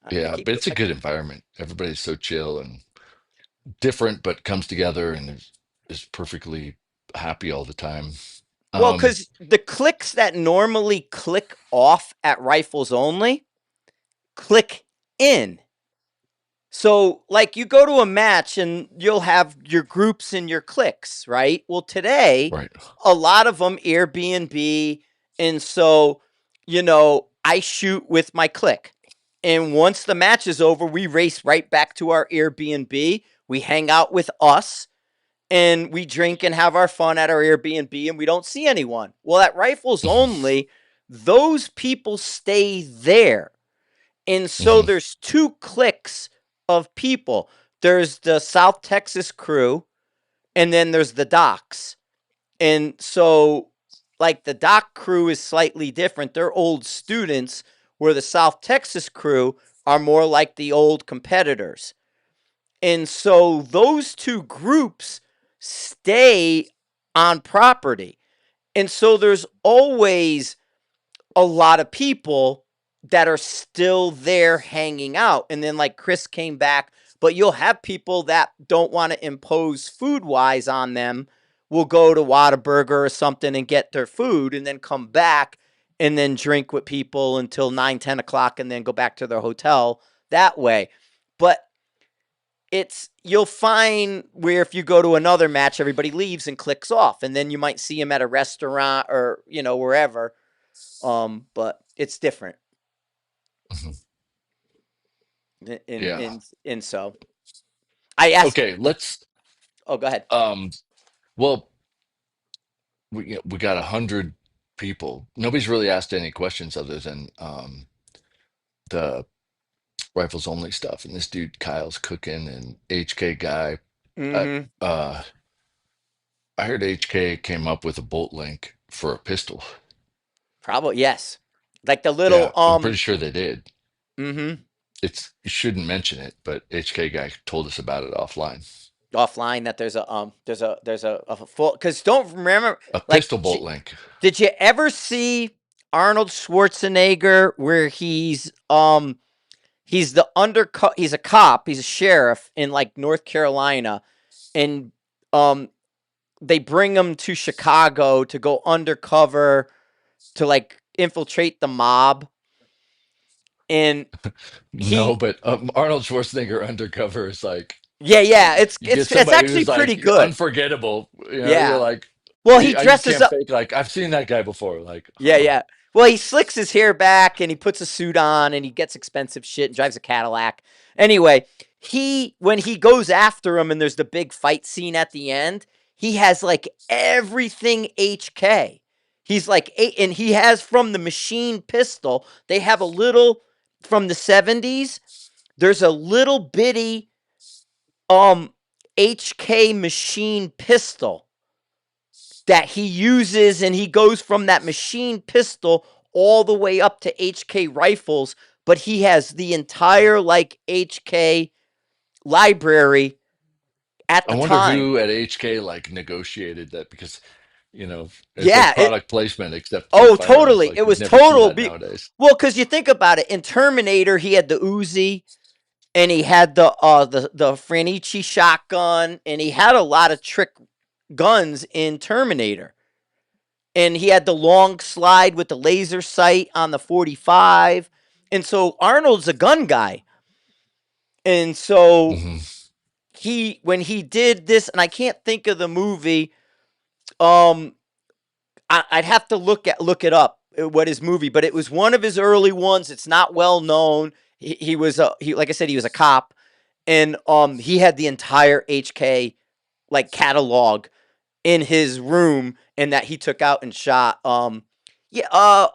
I'm gonna Yeah, keep but it. it's a good environment. Everybody's so chill and different, but comes together and is perfectly happy all the time. Well, Um, because the clicks that normally click off at rifles only click in. So, like, you go to a match and you'll have your groups and your cliques, right? Well, today, right. a lot of them Airbnb. And so, I shoot with my clique. And once the match is over, we race right back to our Airbnb. We hang out with us and we drink and have our fun at our Airbnb and we don't see anyone. Well, at Rifles Hmm. Only, those people stay there. And so Hmm. there's two cliques of people. There's the South Texas crew, and then there's the docks. And so, like, the dock crew is slightly different. They're old students, where the South Texas crew are more like the old competitors. And so, those two groups stay on property. And so, there's always a lot of people that are still there hanging out. And then, like, Chris came back, but you'll have people that don't want to impose food wise on them, will go to Whataburger or something and get their food and then come back and then drink with people until 9, 10 o'clock and then go back to their hotel that way. But you'll find where if you go to another match, everybody leaves and clicks off, and then you might see them at a restaurant or wherever. But it's different. Hmm. In Yeah. in so I asked. Okay, let's Oh, go ahead. um well, we got 100 people. Nobody's really asked any questions other than the rifles only stuff. And this dude Kyle's cooking and HK guy. Uh, Mm-hmm. uh I heard HK came up with a bolt link for a pistol. Probably yes. Like the little Yeah, I'm pretty sure they did. Mm-hmm. It's you shouldn't mention it, but HK guy told us about it offline. Offline that there's a full because don't remember A like pistol bolt link. did you ever see Arnold Schwarzenegger where he's the undercut he's a cop, he's a sheriff in like North Carolina, and um they bring him to Chicago to go undercover to like infiltrate the mob, and No, he but Arnold Schwarzenegger undercover is like yeah, it's you get it's it's somebody actually who's pretty like good. Unforgettable. You're Yeah. like Well, he you dresses can't up. fake. Like I've seen that guy before. Like, Yeah, huh. yeah. Well, he slicks his hair back and he puts a suit on and he gets expensive shit and drives a Cadillac. Anyway, he when he goes after him and there's the big fight scene at the end, he has like everything HK. He's like and he has from the machine pistol. They have a little from the 70s. There's a little bitty um HK machine pistol that he uses, and he goes from that machine pistol all the way up to HK rifles, but he has the entire like HK library at I the wonder time. who at HK like negotiated that because it's like Yeah, product placement except for oh firearms. totally. Like It you'd was never see total that nowadays. well, cuz you think about it, in Terminator he had the Uzi and he had the Franichi shotgun and he had a lot of trick guns in Terminator. And he had the long slide with the laser sight on the 45. And so Arnold's a gun guy. And so Hmm. when he did this, and I can't think of the movie, um, I'd have to look it up what his movie, but it was one of his early ones. It's not well known. He was like I said, he was a cop, and he had the entire HK like catalog in his room, and that he took out and shot. Yeah,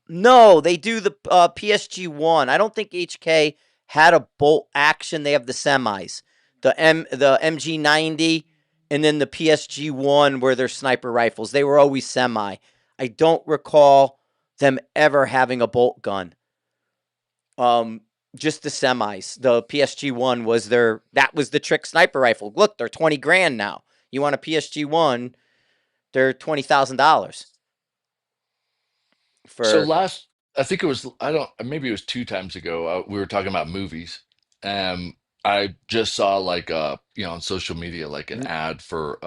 no, they do the PSG 1. I don't think HK had a bolt action. They have the semis, the MG90, and then the PSG 1 where they're sniper rifles. They were always semi. I don't recall them ever having a bolt gun. Um, just the semis. The PSG 1 was that was the trick sniper rifle. Look, they're 20 grand now. You want a PSG 1? They're $20,000 So for. last, I think it was, I don't, maybe it was 2 times ago. We were talking about movies. I just saw like on social media like an ad for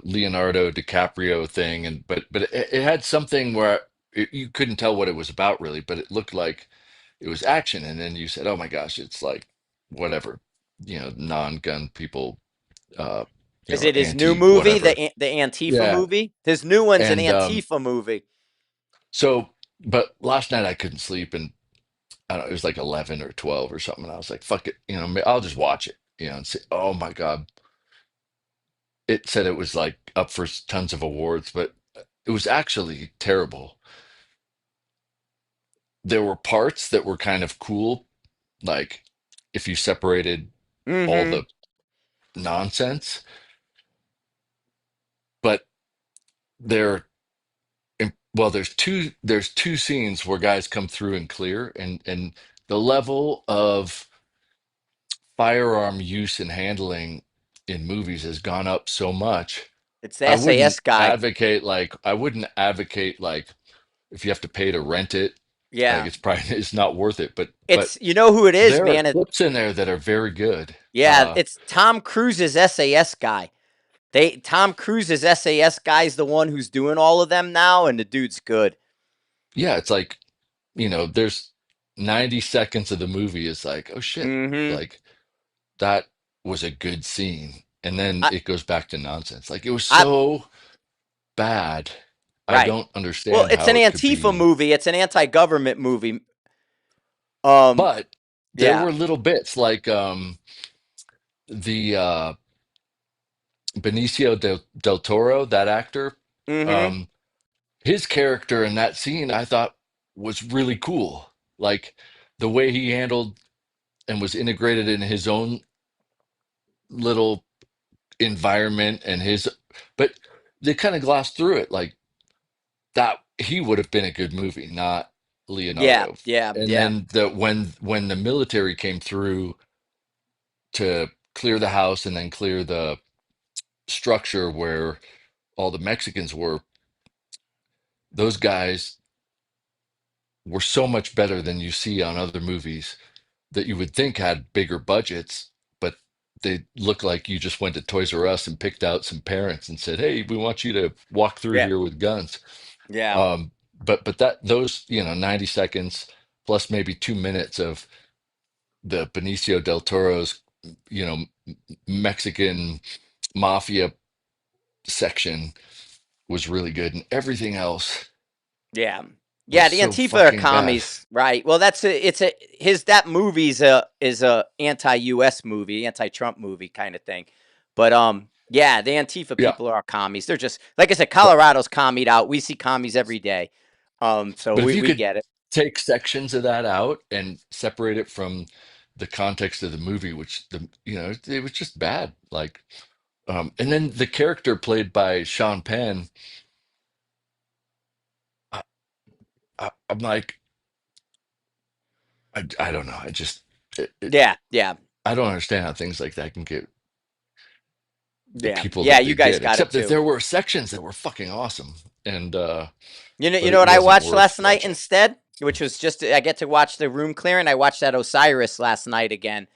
Leonardo DiCaprio thing, and but it had something where you couldn't tell what it was about really, but it looked like it was action, and then you said, "Oh my gosh, it's like whatever, non-gun people, uh, Is it his new anti movie, whatever." the Antifa Yeah, movie? His new one's an and Antifa movie. so, but last night I couldn't sleep, and I don't know, it was like 11 or 12 or something, and I was like, "Fuck it, I'll just watch it," and say, "Oh my God." It said it was like up for tons of awards, but it was actually terrible. There were parts that were kind of cool, like if you separated all Mm-hmm. the nonsense, but there, well, there's two scenes where guys come through and clear, and the level of firearm use and handling in movies has gone up so much. It's the SAS guy. I wouldn't advocate like if you have to pay to rent it, like Yeah. it's probably it's not worth it. But It's, you know who it is, there are man. clips in there that are very good. Yeah, it's Tom Cruise's SAS guy. Tom Cruise's SAS guy is the one who's doing all of them now, and the dude's good. Yeah, it's like, there's 90 seconds of the movie is like, oh shit, Mm-hmm. like that was a good scene. And then I, it goes back to nonsense. Like it was I, so bad. I right. don't Well, understand it's how an it could Antifa be. movie. It's an anti-government movie. Um, But there yeah. were little bits like the Benicio del Toro, that actor, Mm-hmm. um, his character in that scene, I thought was really cool. Like the way he handled and was integrated in his own little environment and but they kind of glossed through it like that he would have been a good movie, not Yeah. Leonardo. Yeah. And Yeah. then when the military came through to clear the house and then clear the structure where all the Mexicans were, those guys were so much better than you see on other movies that you would think had bigger budgets, but they look like you just went to Toys R Us and picked out some parents and said, "Hey, we want you to walk through Yeah. here with guns." Yeah. Um, but that those 90 seconds plus maybe 2 minutes of the Benicio del Toro's you know Mexican mafia section was really good, and everything else Yeah. was Yeah, the so Antifa are fucking bad. commies, right? Well, it's a his that movie's a anti-US movie, anti-Trump movie kind of thing. But yeah, the Antifa Yeah, people are commies. They're just like I said, but Colorado's commied out. We see commies every day. So but if you we could get it. take sections of that out and separate it from the context of the movie, which it was just bad. Like, and then the character played by Sean Penn, I, I'm like, I don't know. Yeah, yeah, I don't understand how things like that can get the yeah. people Yeah, that you they guys did, got it except that too. there were sections that were fucking awesome, and You but know it what I wasn't watched worth last night watching. instead? Which was just I get to watch the room clearing. I watched that Osiris last night again.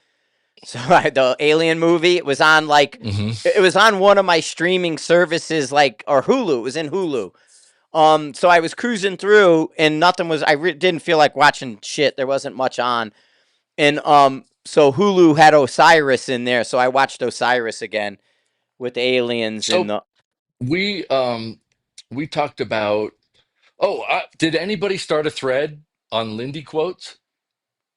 So the Alien movie, it was on like Hmm. it was on one of my streaming services, like or Hulu. It was in Hulu. So I was cruising through, and nothing was. Didn't feel like watching shit. There wasn't much on, and so Hulu had Osiris in there, so I watched Osiris again with the aliens in So the. we we talked about. Oh, did anybody start a thread on Lindy quotes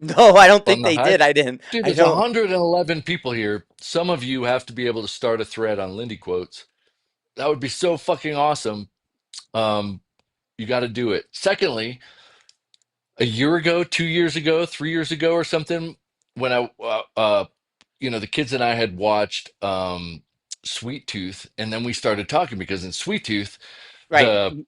No, I don't on think the they Hive? did. I didn't. Dude, I there's don't. 111 people here. Some of you have to be able to start a thread on Lindy quotes. That would be so fucking awesome. Um, you got to do it. Secondly, a year ago, 2 years ago, 3 years ago, or something, when the kids and I had watched Sweet Tooth, and then we started talking because in Sweet Tooth, Right. the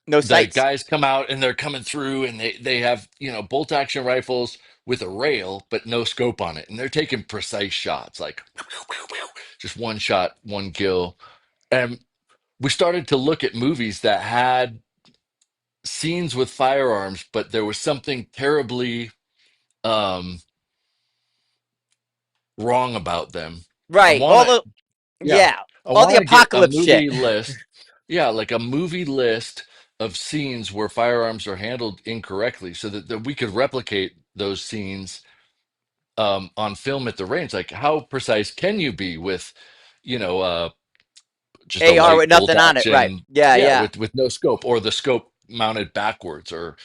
No the sights. guys come out and they're coming through and they have bolt action rifles with a rail but no scope on it, and they're taking precise shots like just one shot, one kill. And we started to look at movies that had scenes with firearms, but there was something terribly um wrong about them. I Right. want All to, the yeah, yeah. I All the want to get a apocalypse shit. movie list. Yeah, like a movie list of scenes where firearms are handled incorrectly so that we could replicate those scenes on film at the range. Like, how precise can you be with, you know, uh, just a AR with light bolt nothing on it. Right. action? Yeah. Yeah, Yeah. with no scope, or the scope mounted backwards, or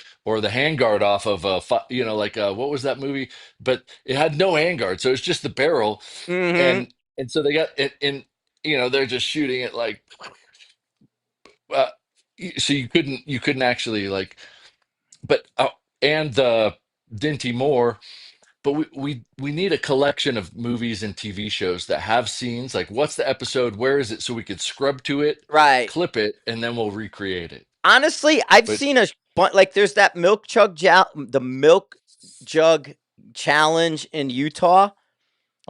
the handguard off of like what was that movie? But it had no handguard, so it's just the barrel, Mm-hmm. and so they got it in. They're just shooting it like uh, so you couldn't actually like, but and the Dinty Moore. But we need a collection of movies and TV shows that have scenes like, what's the episode, where is it, so we could scrub to it, Right. clip it, and then we'll recreate it. Honestly, I've But seen like there's that the milk jug challenge in Utah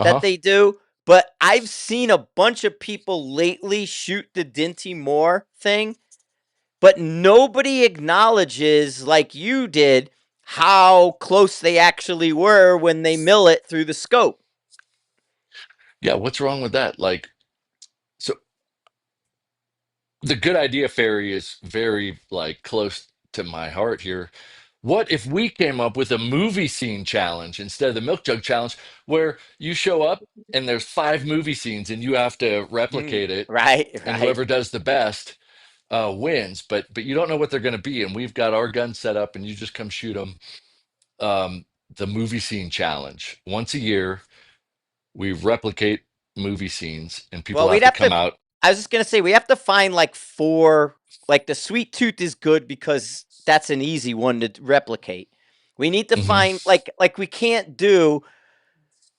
that uh-huh. they do, but I've seen a bunch of people lately shoot the Dinty Moore thing, but nobody acknowledges like you did how close they actually were when they mill it through the scope. Yeah, what's wrong with that? Like, so the good idea fairy is very like close to my heart here. What if we came up with a movie scene challenge instead of the milk jug challenge, where you show up and there's 5 movie scenes and you have to replicate it, Right, and right. whoever does the best wins. But you don't know what they're going to be, and we've got our guns set up, and you just come shoot them. Um, the movie scene challenge, once a year, we replicate movie scenes, and Well, people have we'd to have come to. out. I was just gonna say we have to find like four. Like the sweet tooth is good because that's an easy one to replicate. We need to Mhm. find like we can't do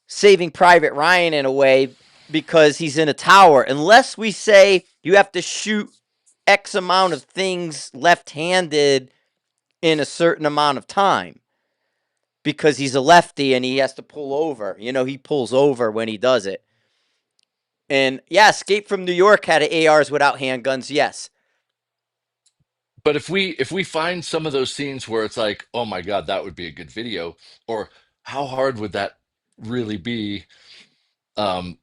Saving Private Ryan in a way because he's in a tower unless we say you have to shoot X amount of things left-handed in a certain amount of time because he's a lefty and he has to pull over. He pulls over when he does it. And yeah, Escape from New York had ARs without handguns. Yes. But if we find some of those scenes where it's like, oh my God, that would be a good video, or how hard would that really be? Um,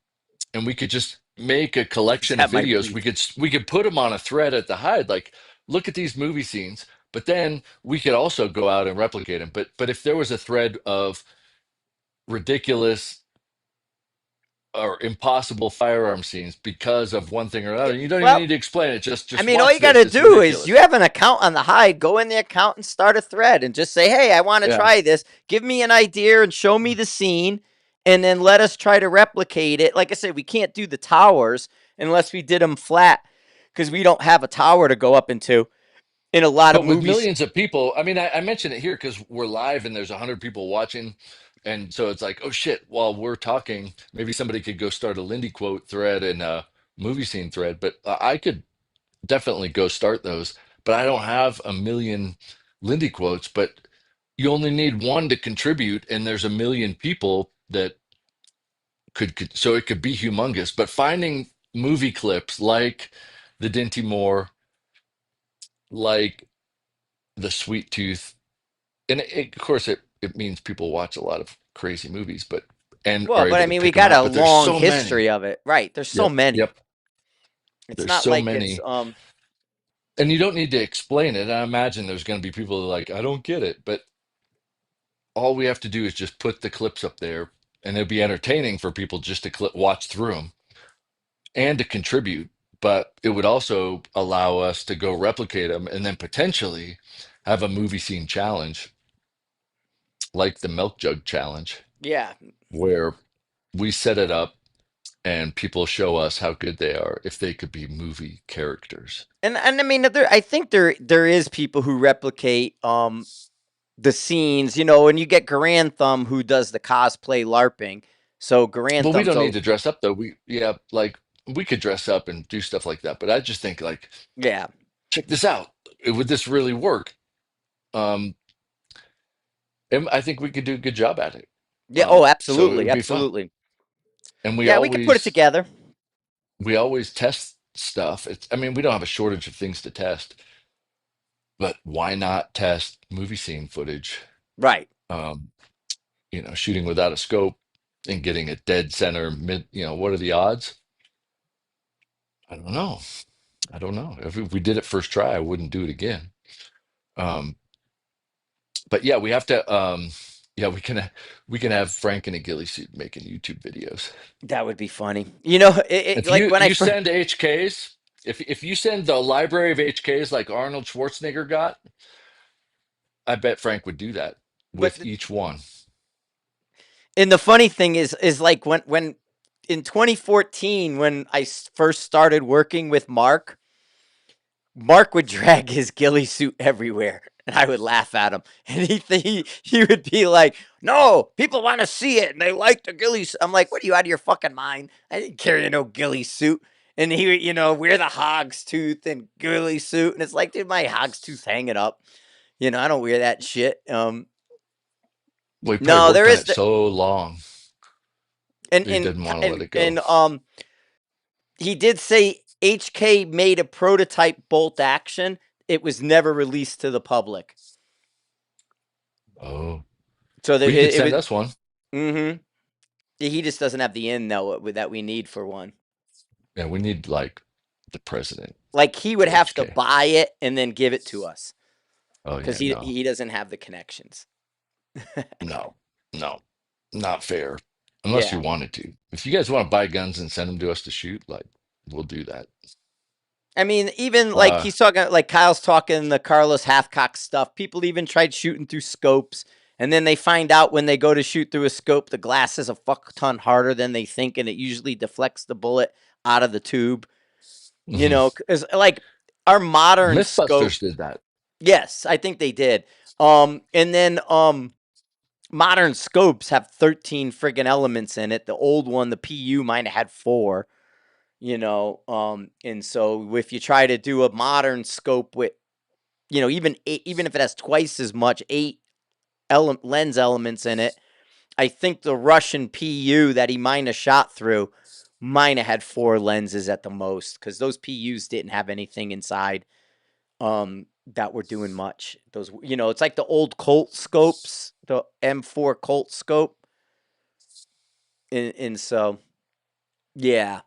and we could just make a collection of That might videos. really. We could put them on a thread at the Hide, like, look at these movie scenes. But then we could also go out and replicate them. But if there was a thread of ridiculous or impossible firearm scenes because of one thing or Yeah, another, you don't even well, need to explain it. Just I just mean, all watch you got this. to It's do is you ridiculous. have an account on the Hide. Go in the account and start a thread and just say, hey, I want to Yeah. try this. Give me an idea and show me the scene. And then let us try to replicate it. Like I said, we can't do the towers unless we did them flat because we don't have a tower to go up into in a lot of But with movies. millions of people, I mean, I mention it here because we're live and there's 100 people watching. And so it's like, oh shit, while we're talking, maybe somebody could go start a Lindy quote thread and a movie scene thread. But I could definitely go start those. But I don't have a million Lindy quotes, but you only need one to contribute, and there's a million people that so it could be humongous. But finding movie clips like the Dinty Moore, like the Sweet Tooth, and of course it means people watch a lot of crazy movies, but and Well, are but able I to mean, we pick them got out. a But there's long so many. history of it. Right. There's so Yep, many. yep. It's There's not so like it's many, and you don't need to explain it. I imagine there's going to be people that are like, I don't get it, but all we have to do is just put the clips up there, and it'll be entertaining for people just to watch through them and to contribute. but it would also allow us to go replicate them and then potentially have a movie scene challenge like the milk jug challenge Yeah. where we set it up and people show us how good they are if they could be movie characters. And I mean, I think there is people who replicate the scenes, and you get Grand Thumb who does the cosplay LARPing. So Grand Well, we Thumb's don't need to dress up though. Yeah, like we could dress up and do stuff like that, but I just think like, yeah. check this out. Would this really work? Um, and I think we could do a good job at it. Yeah, oh, So it absolutely, would be fun. absolutely. And Yeah, we could put it together. we always test stuff. I mean, we don't have a shortage of things to test, but why not test movie scene footage? Right. Um, shooting without a scope and getting a dead center mid, what are the odds? I don't know. I don't know. If we did it first try, I wouldn't do it again. Um, but yeah, we have to yeah, we can have Frank in a ghillie suit making YouTube videos. That would be funny. If Like when I you first send HKs, if you send the library of HKs like Arnold Schwarzenegger got, I bet Frank would do that but with each one. and the funny thing is like when in 2014 when first started working with Mark would drag his ghillie suit everywhere, and I would laugh at him. And he would be like, "No, people want to see it, and they like the ghillie suit." I'm like, "What are you out of your fucking mind? I didn't carry no ghillie suit." And he would, wear the hog's tooth and ghillie suit, and it's like, dude, my hog's tooth hanging up. I don't wear that shit. Well, he probably No, there worked on is it the so long and that he and didn't want to let and it go. and he did say HK made a prototype bolt action. It was never released to the public. Oh, So well, you could it send was. us one. Mm-hmm. He just doesn't have the in though that we need for one. Yeah, we need like the president Like he would for have to HK. buy it and then give it to us Oh because yeah, he doesn't have the connections. no, no, not fair. Unless you Yeah. wanted to. If you guys want to buy guns and send them to us to shoot, like we'll do that. I mean, even like Uh, he's talking, like Kyle's talking the Carlos Hathcock stuff. People even tried shooting through scopes, and then they find out when they go to shoot through a scope, the glass is a fuck ton harder than they think, and it usually deflects the bullet out of the tube. mhm. Because like our modern scope, Mythbusters did that. yes, I think they did. And then modern scopes have 13 friggin' elements in it. The old one, the PU, might have had 4. And so if you try to do a modern scope with, even even if it has twice as much 8 lens elements in it, I think the Russian PU that he might have shot through might have had 4 lenses at the most because those PUs didn't have anything inside that were doing much. Those, it's like the old Colt scopes, the M4 Colt scope, and so yeah,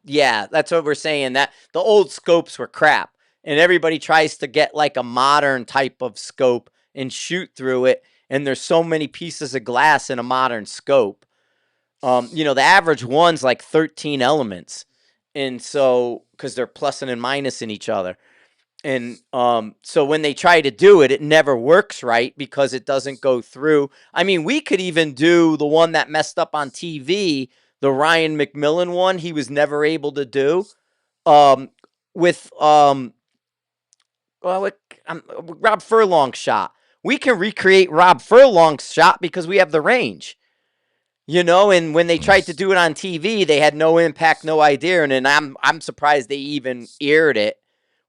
that's what we're saying. That the old scopes were crap, and everybody tries to get like a modern type of scope and shoot through it. And there's so many pieces of glass in a modern scope. The average one's like 13 elements, and so because they're plussing and minusing each other. And so when they try to do it, it never works right because it doesn't go through. I mean, we could even do the one that messed up on TV, the Ryan McMillan one. He was never able to do um, with well, Rob Furlong's shot. We can recreate Rob Furlong's shot because we have the range. And when they tried to Mm. do it on TV, they had no impact, no idea. And then I'm surprised they even aired it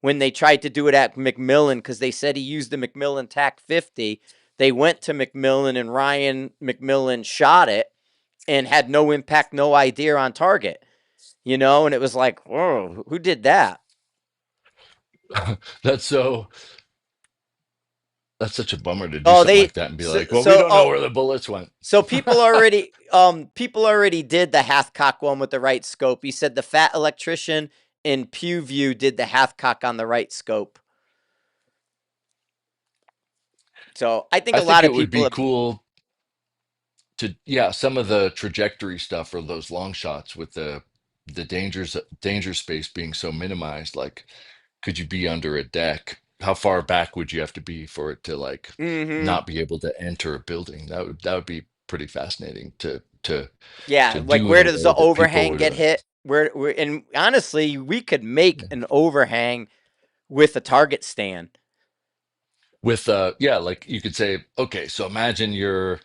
when they tried to do it at McMillan because they said he used the McMillan TAC 50. They went to McMillan and Ryan McMillan shot it and had no impact, no idea on target. And it was like, whoa, who did that? That's so that's such a bummer to do Oh, something they like that and be so, like, well, we so don't know oh where the bullets went. so people already did the Hathcock one with the right scope. He said the fat electrician in Pew View did the Hathcock on the right scope. So I think I a think lot it of would people be have. cool yeah, some of the trajectory stuff or those long shots with the danger space being so minimized, like could you be under a deck? How far back would you have to be for it to like Mm-hmm. not be able to enter a building? That would be pretty fascinating to Yeah, like do in where a does the way that people overhang would get hit? And honestly, we could make yeah. an overhang with a target stand With yeah, like you could say, okay, so imagine you're,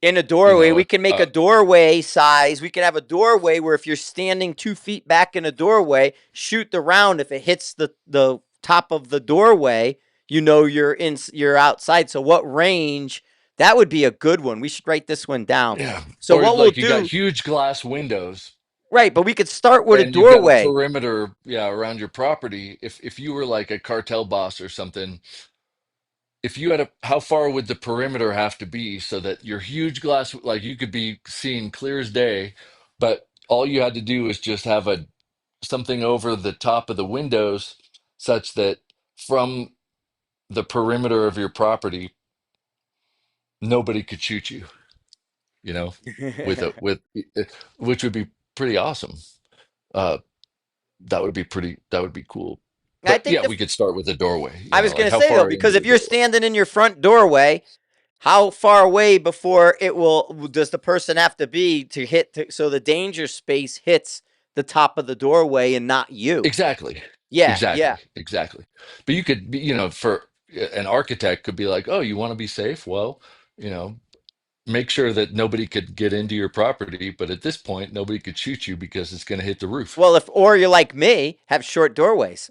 in a you doorway. know, We can make a doorway size. We can have a doorway where if you're standing 2 feet back in a doorway, shoot the round. If it hits the top of the doorway, you know you're outside. So what range? That would be a good one. We should write this one down. yeah, So or what we'll like you got do, huge glass windows right? But we could start with a and you've got a doorway. perimeter, yeah, around your property. If you were like a cartel boss or something, if you had a, how far would the perimeter have to be so that your huge glass, like you could be seen clear as day, but all you had to do was just have a something over the top of the windows such that from the perimeter of your property, nobody could shoot you, you know, with a with which would be pretty awesome. Uh, that would be cool. I But think yeah, the we could start with the doorway, I was like going to how say though, far because into if the you're doorway. standing in your front doorway, how far away before it will does the person have to be to so the danger space hits the top of the doorway and not you? Exactly. Yeah, yeah. Exactly. But you could be, for an architect could be like, oh, you want to be safe? Well, you know, make sure that nobody could get into your property, but at this point, nobody could shoot you because it's going to hit the roof Well, if or you're like me, have short doorways.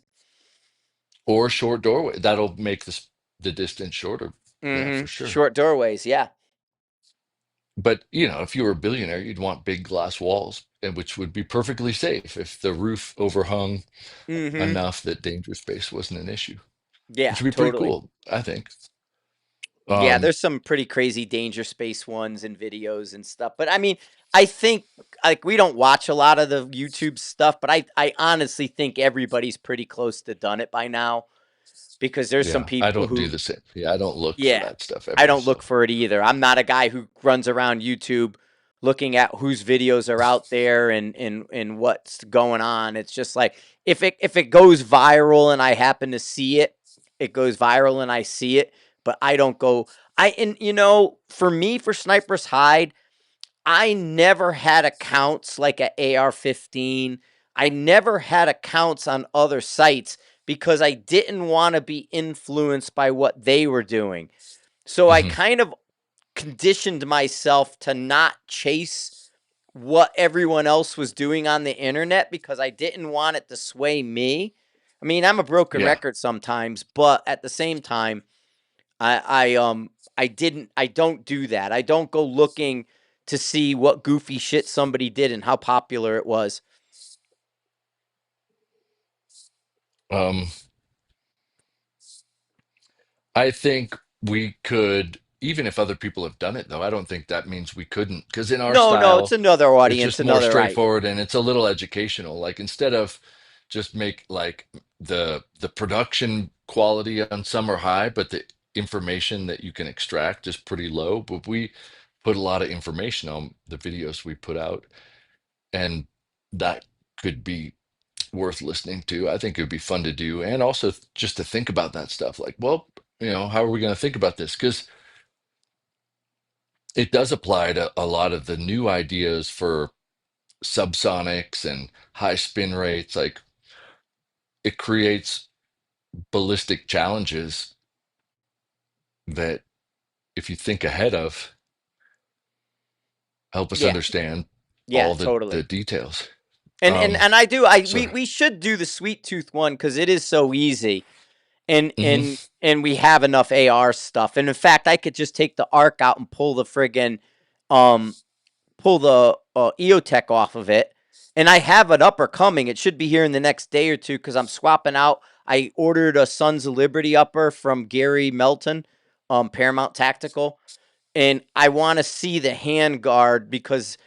or short doorway. That'll make the distance shorter. Yeah, Mm-hmm. for sure. Short doorways. Yeah. But, if you were a billionaire, you'd want big glass walls, which would be perfectly safe if the roof overhung Mm-hmm. enough that danger space wasn't an issue, Yeah. which would be pretty Totally. cool, I think. Yeah. Um, There's some pretty crazy danger space ones and videos and stuff. But I mean, I think like we don't watch a lot of the YouTube stuff, but I honestly think everybody's pretty close to done it by now because there's some Yeah, I people don't do who, the same. Yeah, I don't look for yeah, that stuff I ever. don't look So, for it either. I'm not a guy who runs around YouTube looking at whose videos are out there and what's going on. It's just like if it goes viral and I happen to see it, it goes viral and I see it, but I don't go I and for me for Sniper's Hide, I never had accounts like a AR-15. I never had accounts on other sites because I didn't want to be influenced by what they were doing. So I mhm. kind of conditioned myself to not chase what everyone else was doing on the internet because I didn't want it to sway me. I mean, I'm a broken Yeah. record sometimes, but at the same time, I don't do that. I don't go looking to see what goofy shit somebody did and how popular it was. Um, I think we could, even if other people have done it, though, I don't think that means we couldn't, because in our No, no, it's style, another it's audience, just more another right. straightforward and it's a little educational. Like instead of just make like the production quality on some are high, but the information that you can extract is pretty low. But we put a lot of information on the videos we put out, and that could be worth listening to. I think it would be fun to do, and also just to think about that stuff. Like, well, how are we going to think about this? Because it does apply to a lot of the new ideas for subsonics and high spin rates. Like, it creates ballistic challenges that, if you think ahead of, help us Yeah, understand yeah, all the totally. details. And Um, and I do I so, we should do the sweet tooth one because it is so easy. And mhm, and and we have enough AR stuff. And in fact, I could just take the arc out and pull the friggin' um pull the EOTech off of it. And I have an upper coming. It should be here in the next day or two because I'm swapping out. I ordered a Sons of Liberty upper from Gary Melton, Paramount Tactical, and I want to see the hand guard because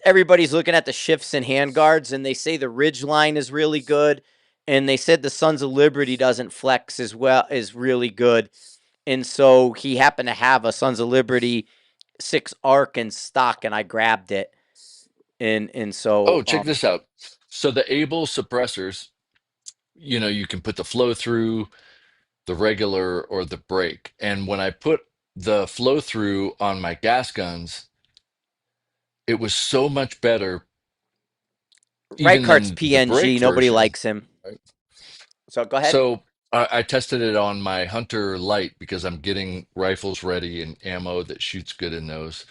everybody's looking at the shifts and hand guards, and they say the ridge line is really good, and they said the Sons of Liberty doesn't flex as well, is really good, and so he happened to have a Sons of Liberty 6 arc in stock, and I grabbed it. And so Oh, check this out. So the able suppressors, you can put the flow through, the regular, or the brake. And when I put the flow through on my gas guns, it was so much better even Rikart's than the brake PNG. Nobody version. likes him. Right? So go ahead. So I tested it on my Hunter Light because I'm getting rifles ready and ammo that shoots good in those.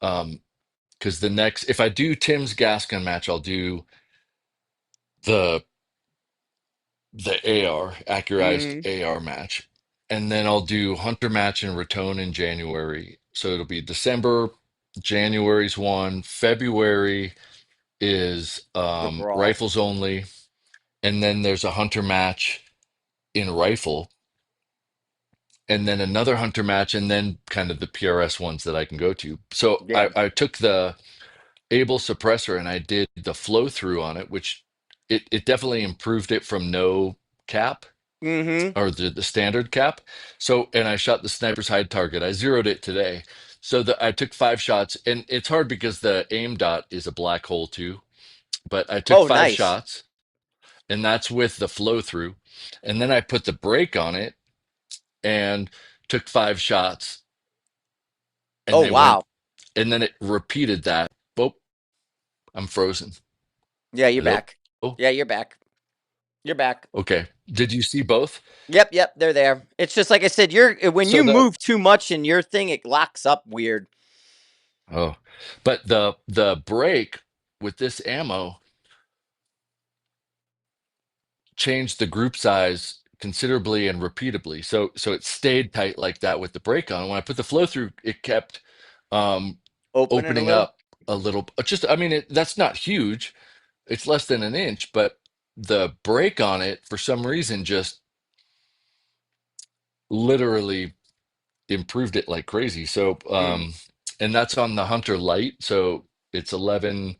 Because the next, if I do Tim's gas gun match, I'll do the the AR, accurized Hmm. AR match. And then I'll do Hunter match in Raton in January. So it'll be December, January's one, February is The brawl. rifles only, and then there's a Hunter match in rifle, and then another Hunter match, and then kind of the PRS ones that I can go to. So Yeah. I took the Able suppressor and I did the flow through on it, which it definitely improved it from no cap Hmm. or the standard cap. So, and I shot the sniper's hide target. I zeroed it today. So I took 5 shots, and it's hard because the aim dot is a black hole too. But I took Oh, five nice. shots, and that's with the flow through. And then I put the brake on it and took 5 shots, and Oh, they went, wow. and then it repeated that. Oh, I'm frozen. Yeah, you're Hello. back. Oh, Yeah, you're back. You're back. okay. Did you see both? Yep, yep, they're there. It's just like I said, you're when So you move too much in your thing, it locks up weird. oh, but the brake with this ammo changed the group size considerably and repeatably. So it stayed tight like that with the brake on. When I put the flow through, it kept um, Open it a opening little. up a little. Just I mean, that's not huge. It's less than an inch, but the brake on it for some reason just literally improved it like crazy. So Mm. and that's on the Hunter Light. So it's 11.8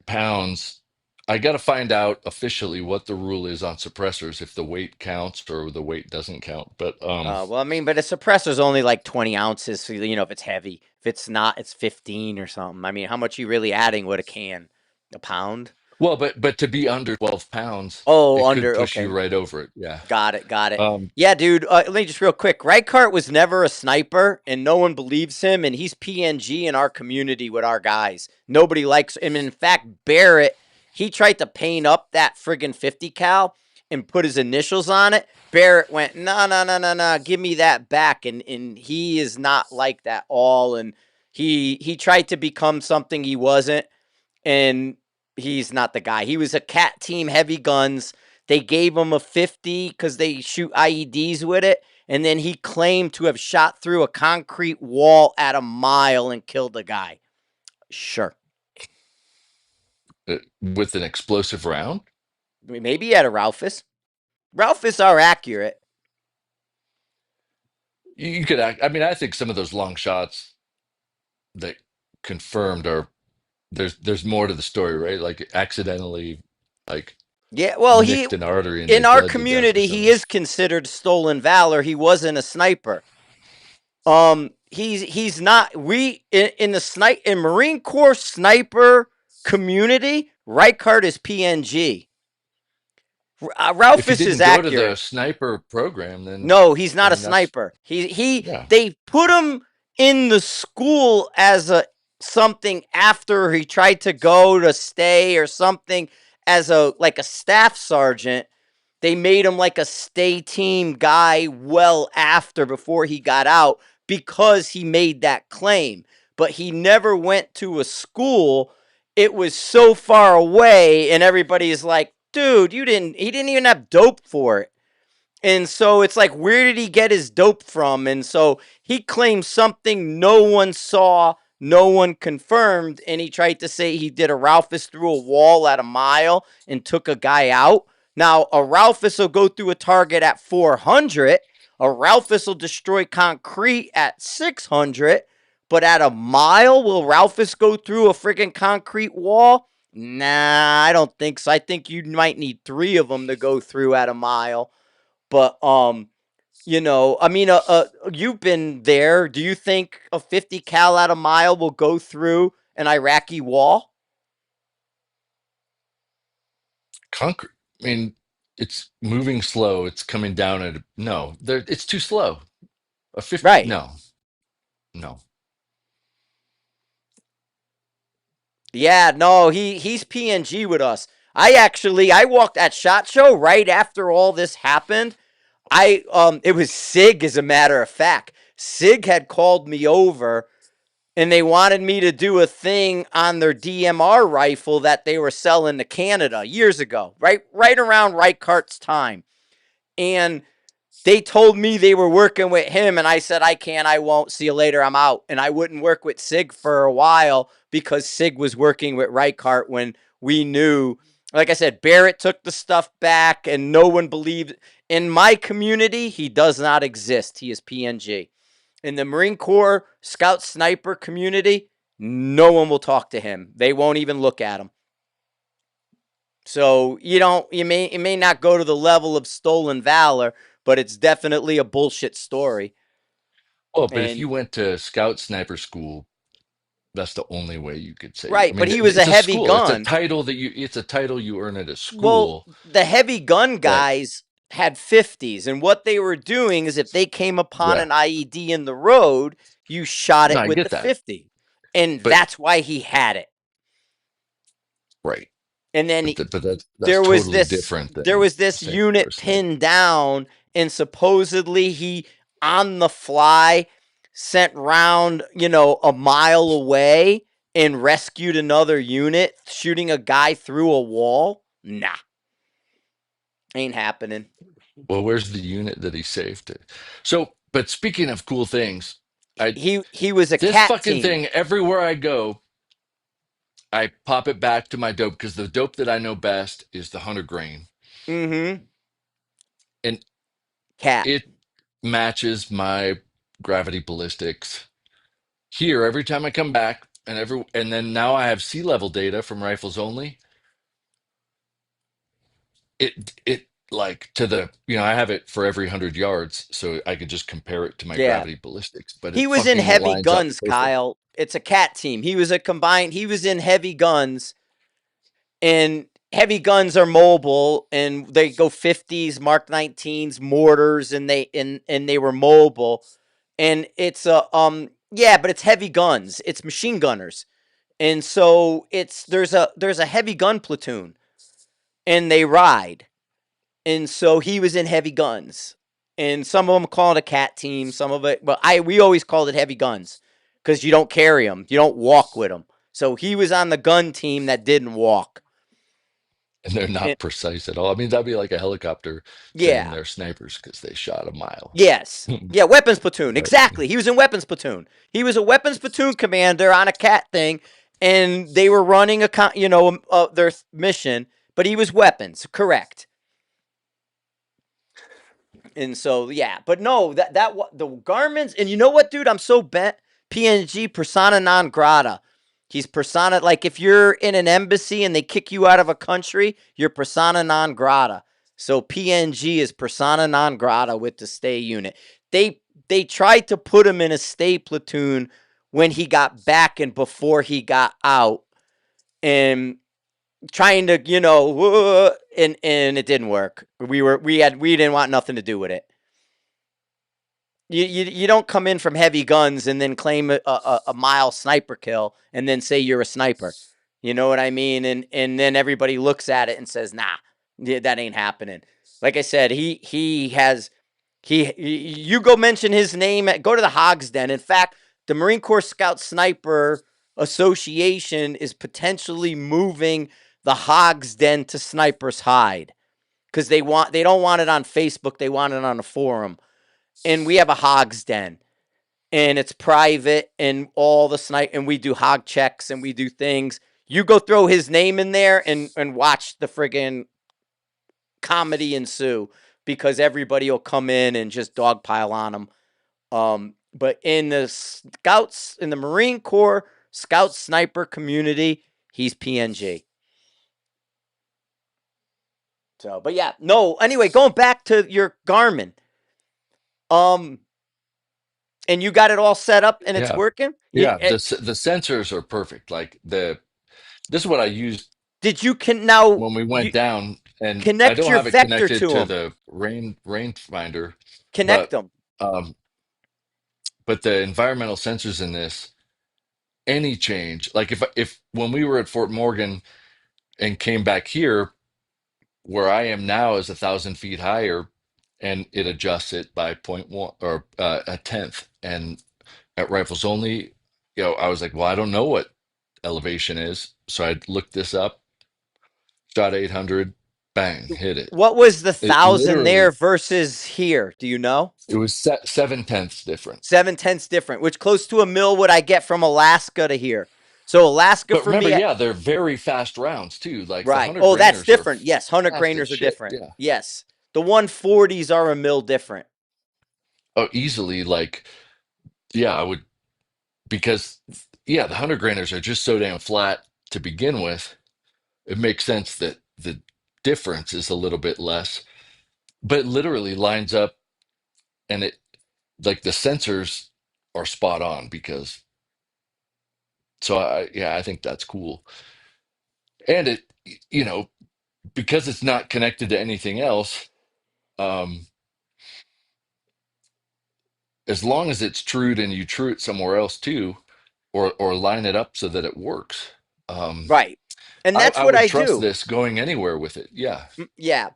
pounds. I got to find out officially what the rule is on suppressors, if the weight counts or the weight doesn't count. But Well, I mean, but a suppressor's only like 20 ounces. So, if it's heavy. If it's not, it's 15 or something. I mean, how much are you really adding with a can? A pound? well, but to be under 12 pounds, Oh, it could under. push you Okay. right over it. Yeah. Got it. Got it. Um, Yeah, dude. Let me just real quick. Reichart was never a sniper, and no one believes him. And he's PNG in our community with our guys. Nobody likes him. In fact, Barrett, he tried to paint up that friggin' 50 cal and put his initials on it. Barrett went, no, no, no, no, no, give me that back. And he is not like that all. And he tried to become something he wasn't, and he's not the guy. He was a cat team, heavy guns. They gave him a 50 because they shoot IEDs with it. And then he claimed to have shot through a concrete wall at a mile and killed a guy. Sure. with an explosive round, Maybe he had a Ralphus. Ralphus are accurate. you could act. I mean, I think some of those long shots that confirmed are there's more to the story, right? Like accidentally, like Yeah, well, he nicked an artery and they in our bled to death or community, he something. is considered stolen valor. He wasn't a sniper. He's not. We in the snipe in Marine Corps sniper community, Reichart is PNG. If you Ralphus is didn't go to the accurate. sniper program, then No, he's I not a mean that's sniper. He yeah. they put him in the school as a something after he tried to go to stay or something as a like a staff sergeant. They made him like a stay team guy well after before he got out because he made that claim. But he never went to a school. It was so far away, and everybody is like, dude, he didn't even have dope for it. And so it's like, where did he get his dope from? And so he claims something no one saw, no one confirmed. And he tried to say he did a Ralphus through a wall at a mile and took a guy out. Now, a Ralphus will go through a target at 400. A Ralphus will destroy concrete at 600. But at a mile, will Ralphus go through a freaking concrete wall? Nah, I don't think so. I think you might need three of them to go through at a mile. But I mean, you've been there. Do you think a 50 cal at a mile will go through an Iraqi wall? Concrete. I mean, it's moving slow. It's coming down at no. There, it's too slow. A 50. Right. No, no. Yeah, no, he's PNG with us. I walked at SHOT Show right after all this happened. It was Sig, as a matter of fact. Sig had called me over and they wanted me to do a thing on their DMR rifle that they were selling to Canada years ago, right around Reichart's time. And they told me they were working with him, and I said, I can't, I won't, see you later, I'm out. And I wouldn't work with Sig for a while because Sig was working with Reichart when we knew. Like I said, Barrett took the stuff back, and no one believed. In my community, he does not exist. He is PNG. In the Marine Corps Scout Sniper community, no one will talk to him. They won't even look at him. So it may not go to the level of stolen valor, but it's definitely a bullshit story. Well, but if And you went to Scout Sniper School, that's the only way you could say. I right, but mean, he was a it's a heavy school. It's a gun. title that you. It's a title you earn at a Well, school. the heavy gun That guys had 50s, and what they were doing is if they came upon yeah. an IED in the road, you shot No, it I with the get that, 50. And but that's why he had it. right. And then But that's there was totally this different there than was this saying you're a unit sniper. pinned down, and supposedly he on the fly sent round a mile away and rescued another unit shooting a guy through a wall. Nah, ain't happening. Well, where's the unit that he saved? So, but speaking of cool things, I He was a this cat fucking team. thing everywhere I go, I pop it back to my dope because the dope that I know best is the 100 grain, Mm-hmm. and Cat. it matches my gravity ballistics here every time I come back, and then now I have sea level data from rifles only. It like to the I have it for every 100 yards, so I could just compare it to my Yeah. gravity ballistics, but He it was in fucking heavy lines up guns, perfect. Kyle. It's a cat team. He was in heavy guns, and heavy guns are mobile and they go 50s, Mark 19s, mortars, and they were mobile. And it's a yeah, but it's heavy guns. It's machine gunners. And so it's there's a heavy gun platoon and they ride. And so he was in heavy guns. And some of them call it a cat team, some of it, but we always called it heavy guns because you don't carry them, you don't walk with them. So he was on the gun team that didn't walk. And they're And not precise at all. I mean, that'd be like a helicopter saying yeah, they're snipers because they shot a mile. yes, yeah, weapons platoon, Right. exactly. He was in weapons platoon. He was a weapons platoon commander on a cat thing, and they were running their mission, but he was weapons, correct. And so yeah, but no, that the garments, and you know what, dude? I'm so bent. PNG persona non grata. He's persona, like if you're in an embassy and they kick you out of a country, you're persona non grata. So PNG is persona non grata with the stay unit. They tried to put him in a stay platoon when he got back and before he got out, and trying to and it didn't work. We didn't want nothing to do with it. You don't come in from heavy guns and then claim a mile sniper kill and then say you're a sniper. You know what I mean? And then everybody looks at it and says, "Nah, that ain't happening." Like I said, he has you go mention his name go to the Hogs Den. In fact, the Marine Corps Scout Sniper Association is potentially moving the Hogs Den to Sniper's Hide because they don't want it on Facebook. They want it on a forum, and we have a Hogs Den, and it's private, and all the snipe, and we do hog checks and we do things. You go throw his name in there and watch the friggin' comedy ensue because everybody will come in and just dogpile on him. But in the scouts, in the Marine Corps scout sniper community, he's PNG. So, but yeah, no. Anyway, going back to your Garmin. Um, And you got it all set up and it's Yeah. working? Yeah, the sensors are perfect. Like this is what I used Did you can now when we you went down, and I connect don't your have it vector connected to to them? the rangefinder, Connect but them. um the environmental sensors in this, any change, like if when we were at Fort Morgan and came back here, where I am now is 1,000 feet higher, and it adjusts it by point one or a tenth. And at Rifles Only, I was like, well, I don't know what elevation is, so I looked this up, shot 800, bang, hit it. What was the It 1,000 there literally, versus here? Do you know? it was 7/10 different. 7/10 different. Which close to a mil would I get from Alaska to here? So Alaska But for remember, me, yeah, they're very fast rounds too. Like the right? 100 Oh, that's grainers are different. Yes, 100 fast as grainers are shit. different. Yeah. Yes, the 140s are a mil different. Oh, easily. Like, yeah, I would, because, yeah, the 100 grainers are just so damn flat to begin with. It makes sense that the difference is a little bit less, but it literally lines up, and it, like, the sensors are spot on because, so yeah, I think that's cool. And it, you know, because it's not connected to anything else, um, as long as it's trued and you true it somewhere else too, or line it up so that it works. Um, Right. And that's I what would I trust do. this going anywhere with it. Yeah. Yeah.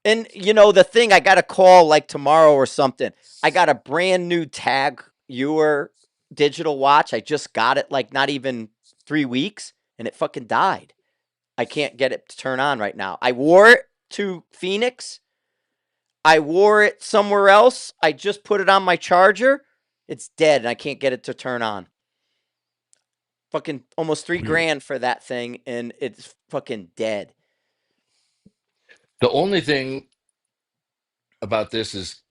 And the thing, I got a call like tomorrow or something. I got a brand new tag Ewer digital watch. I just got it like not even 3 weeks and it fucking died. I can't get it to turn on right now. I wore it to Phoenix. I wore it somewhere else. I just put it on my charger. It's dead and I can't get it to turn on. Fucking almost three Weird. grand for that thing and it's fucking dead. The only thing about this is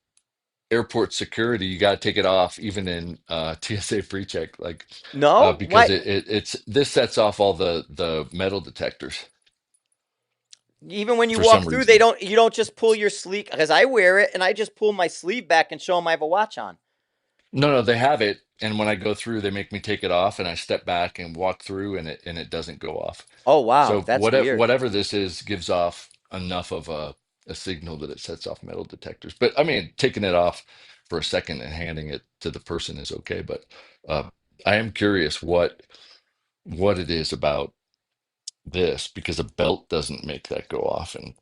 airport security. You got to take it off even in TSA pre-check, like No? because Why? it's this sets off all the metal detectors Even when you for walk some through, they reason. don't. You don't just pull your sleeve because I wear it and I just pull my sleeve back and show them I have a watch on. No, no, they have it, and when I go through, they make me take it off, and I step back and walk through, and it doesn't go off. Oh wow, So that's weird. whatever this is gives off enough of a signal that it sets off metal detectors. But I mean, taking it off for a second and handing it to the person is okay. But uh, I am curious what it is about this, because a belt doesn't make that go off, and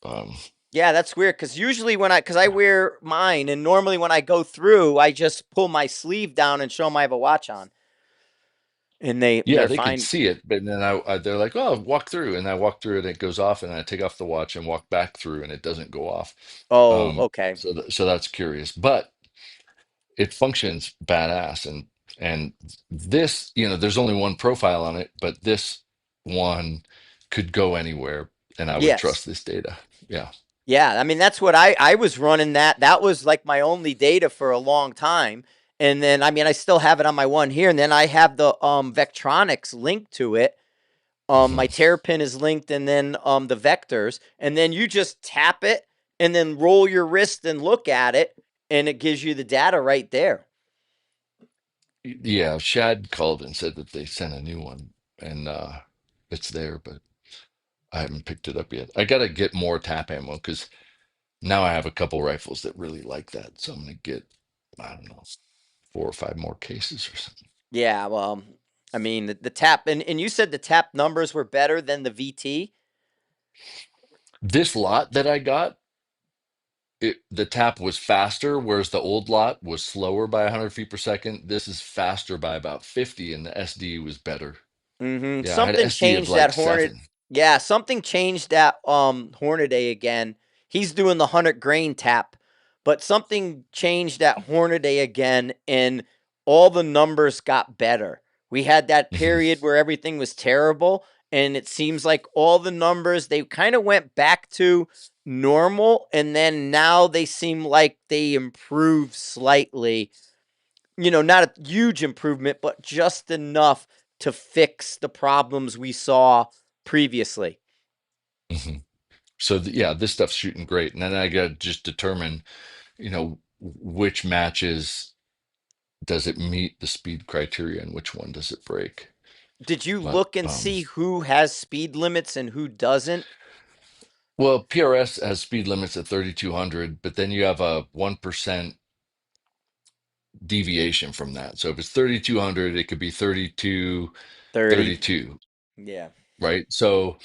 um, Yeah, that's weird because usually because I wear mine and normally when I go through, I just pull my sleeve down and show them I have a watch on, and yeah, they're they could fine. see it, but then they're like, "Oh, walk through," and I walk through and it goes off, and I take off the watch and walk back through, and it doesn't go off. Oh, okay. So that's curious, but it functions badass, and this, there's only one profile on it, but this one could go anywhere, and I would Yes. trust this data. Yeah. Yeah, I mean that's what I was running that. That was like my only data for a long time. And then I mean I still have it on my one here and then I have the Vectronics linked to it. My Mhm. Terrapin is linked and then the vectors and then you just tap it and then roll your wrist and look at it and it gives you the data right there. Yeah, Shad called and said that they sent a new one, and it's there, but I haven't picked it up yet. I gotta get more tap ammo because now I have a couple rifles that really like that, so I'm gonna get, I don't know, 4 or 5 more cases or something. Yeah, well, I mean the tap and you said the tap numbers were better than the VT. This lot that I got, the tap was faster, whereas the old lot was slower by 100 feet per second. This is faster by about 50, and the SD was better. Yeah, I had an Something SD of changed that like Hornet. 7. Yeah, something changed that Hornaday again. He's doing the 100 grain tap, but something changed that Hornaday again and all the numbers got better. We had that Hmm. period where everything was terrible and it seems like all the numbers they kind of went back to normal and then now they seem like they improved slightly, not a huge improvement, but just enough to fix the problems we saw previously. Hmm. So yeah, this stuff's shooting great, and then I got to just determine, which matches does it meet the speed criteria and which one does it break? Did you But look and see who has speed limits and who doesn't? well, PRS has speed limits at 3,200, but then you have a 1% deviation from that. So if it's 3,200, it could be 32, 30. 32, Yeah. right? So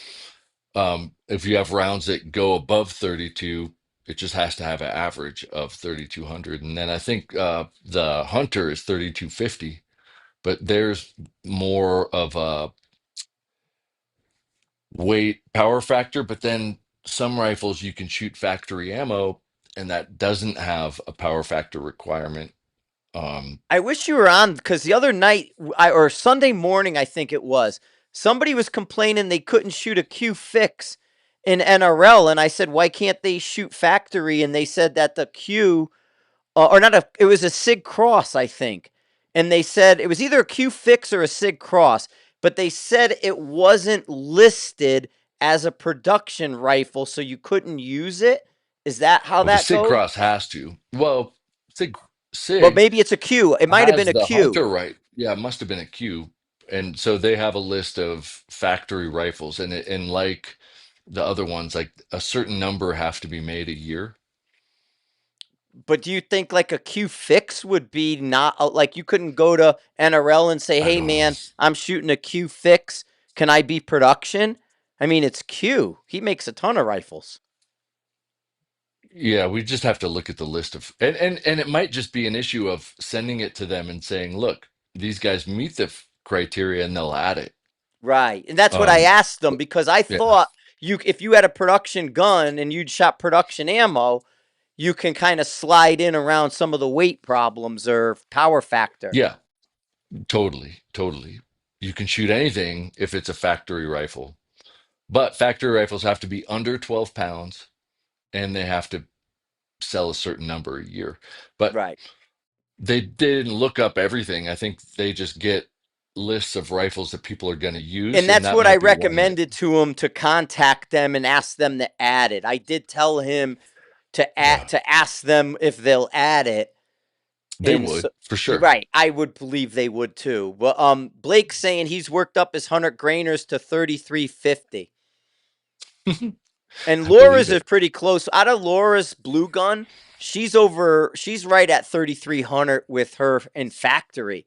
if you have rounds that go above 32, it just has to have an average of 3,200. And then I think the Hunter is 3,250, but there's more of a weight power factor. But then some rifles you can shoot factory ammo, and that doesn't have a power factor requirement. Um, I wish you were on because the other night, or Sunday morning, I think it was, somebody was complaining they couldn't shoot a Q fix in NRL. And I said, why can't they shoot factory? And they said that the Q, or not a, it was a Sig Cross, I think. And they said it was either a Q fix or a Sig Cross, but they said it wasn't listed as a production rifle, so you couldn't use it. Is that how well, the that Sig goes? Cross has to. Well, Sig But Sig maybe it's a Q. It might have been has a the Q. Hunter right. Yeah, it must have been a Q. And so they have a list of factory rifles, and like the other ones, like a certain number have to be made a year. But do you think like a Q fix would be not like you couldn't go to NRL and say, I "Hey don't know. man, I'm shooting a Q fix. Can I be production?" I mean, it's Q. He makes a ton of rifles. Yeah, we just have to look at the list of, and it might just be an issue of sending it to them and saying, look, these guys meet the criteria, and they'll add it. Right. And that's what I Um, asked them because I yeah, thought you if you had a production gun and you'd shot production ammo, you can kind of slide in around some of the weight problems or power factor. yeah, totally, totally. You can shoot anything if it's a factory rifle, but factory rifles have to be under 12 pounds, and they have to sell a certain number a year. But Right. they didn't look up everything. I think they just get lists of rifles that people are going to use, And and that's that what I might be one that recommended to him to contact them and ask them to add it. I did tell him yeah, to ask them if they'll add it. they And would so, for you're sure. right, I would believe they would too. But Blake's saying he's worked up his 100 grainers to 3350. And I believe Laura's is it. pretty close. Out of Laura's blue gun, she's right at 3300 with her in factory.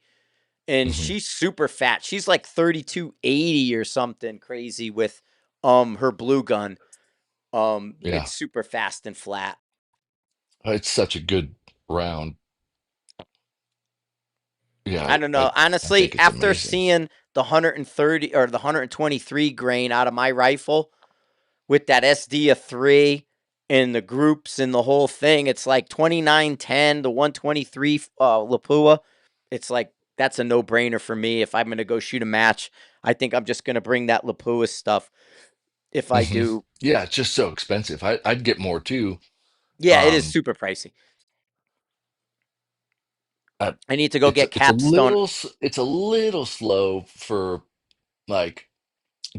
And Hmm. she's super fat. She's like 3280 or something crazy with her blue gun. Yeah, It's super fast and flat. it's such a good round. Yeah, I don't know. I Honestly, think it's after amazing. seeing the 130 or the 123 grain out of my rifle with that SD of 3 and the groups and the whole thing, it's like 2910, the 123 Lapua. It's like that's a no-brainer for me if I'm going to go shoot a match. I think I'm just going to bring that Lapua stuff if I Hmm. do. Yeah, it's just so expensive. I'd get more too. Yeah, it is Um, super pricey. I, I need to go get capstone. it's a little slow for like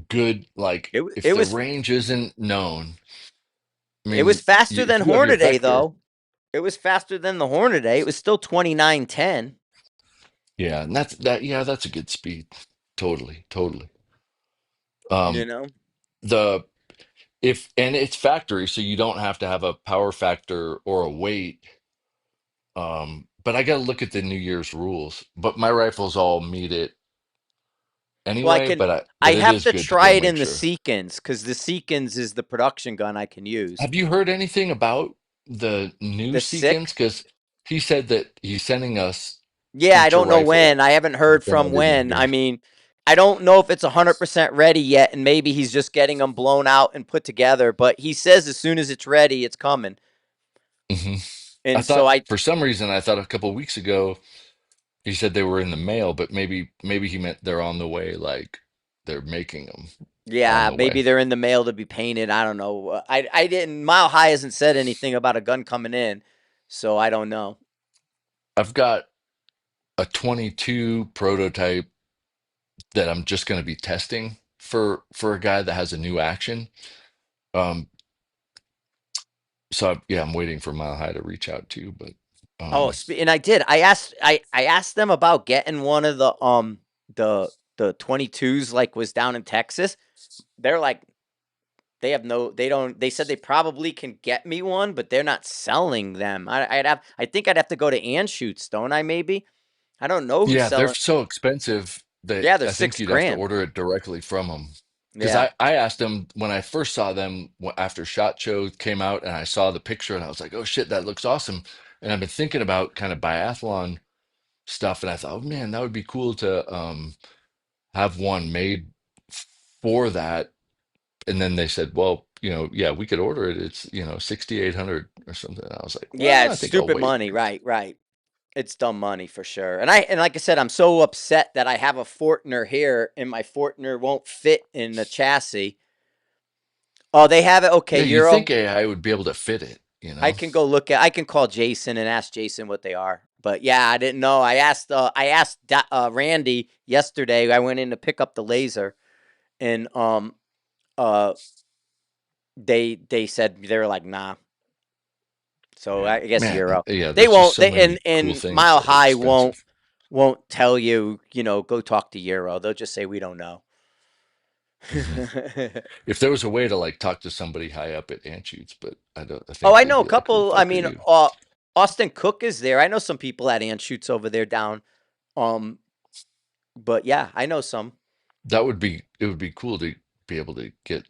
good, like if It the was range isn't known. I it was mean, faster than if you have your Hornady vector, though. It was faster than the Hornady. It was still 2910. yeah, and yeah, that's a good speed. Totally, totally. You Um, know, the if and it's factory, so you don't have to have a power factor or a weight. But I got to look at the New Year's rules. But my rifles all meet it well, anyway. I But it have is to good to try go it make in the sure. Seekins because the Seekins is the production gun I can use. Have you heard anything about the new The Seekins? sick. Because he said that he's sending us Yeah, I each a don't know rifle when. I haven't heard within from the new when. I year. mean, I don't know if it's 100% ready yet, and maybe he's just getting them blown out and put together. But he says as soon as it's ready, it's coming. Hmm. I And so thought I, for some reason I thought a couple of weeks ago he said they were in the mail, but maybe he meant they're on the way, like they're making them on yeah, the maybe way. they're in the mail to be painted. I don't know. I didn't. Mile High hasn't said anything about a gun coming in, so I don't know. I've got a 22 prototype that I'm just going to be testing for a guy that has a new action. Um, so yeah, I'm waiting for Mile High to reach out to, but Oh, and I did. I asked them about getting one of the 22s like was down in Texas. They're like they don't they said they probably can get me one, but they're not selling them. I think I'd have to go to Anschutz, don't I maybe? I don't know who's Yeah, they're selling. so expensive that Yeah, they're I think six you'd have to grand. order it directly from them. Because Yeah. I asked them when I first saw them after SHOT Show came out, and I saw the picture, and I was like, "Oh shit, that looks awesome!" And I've been thinking about kind of biathlon stuff, and I thought, "Oh man, that would be cool to have one made for that." And then they said, "Well, yeah, we could order it. It's 6,800 or something." And I was like, Yeah, "Well, I it's think I'll stupid wait." money. Right, right. It's dumb money for sure. And like I said, I'm so upset that I have a Fortner here and my Fortner won't fit in the chassis. Oh, they have it. Okay, Yeah, you think Euro. AI would be able to fit it, you I know? can go look at. I can call Jason and ask Jason what they are. But yeah, I didn't know. I asked Randy yesterday. I went in to pick up the laser, and uh, they said they were like, nah. So Yeah, I guess man. Euro. Yeah, They there's just won't. so They many cool and things Mile that are High expensive. won't tell you. Go talk to Euro. They'll just say we don't know. Hmm. If there was a way to like talk to somebody high up at Anschutz, but I don't. I Oh, think I they'd know a be like, "Who the couple. I fuck are mean, you?" Austin Cook is there. I know some people at Anschutz over there down. Um, but yeah, I know some. That would be. It would be cool to be able to get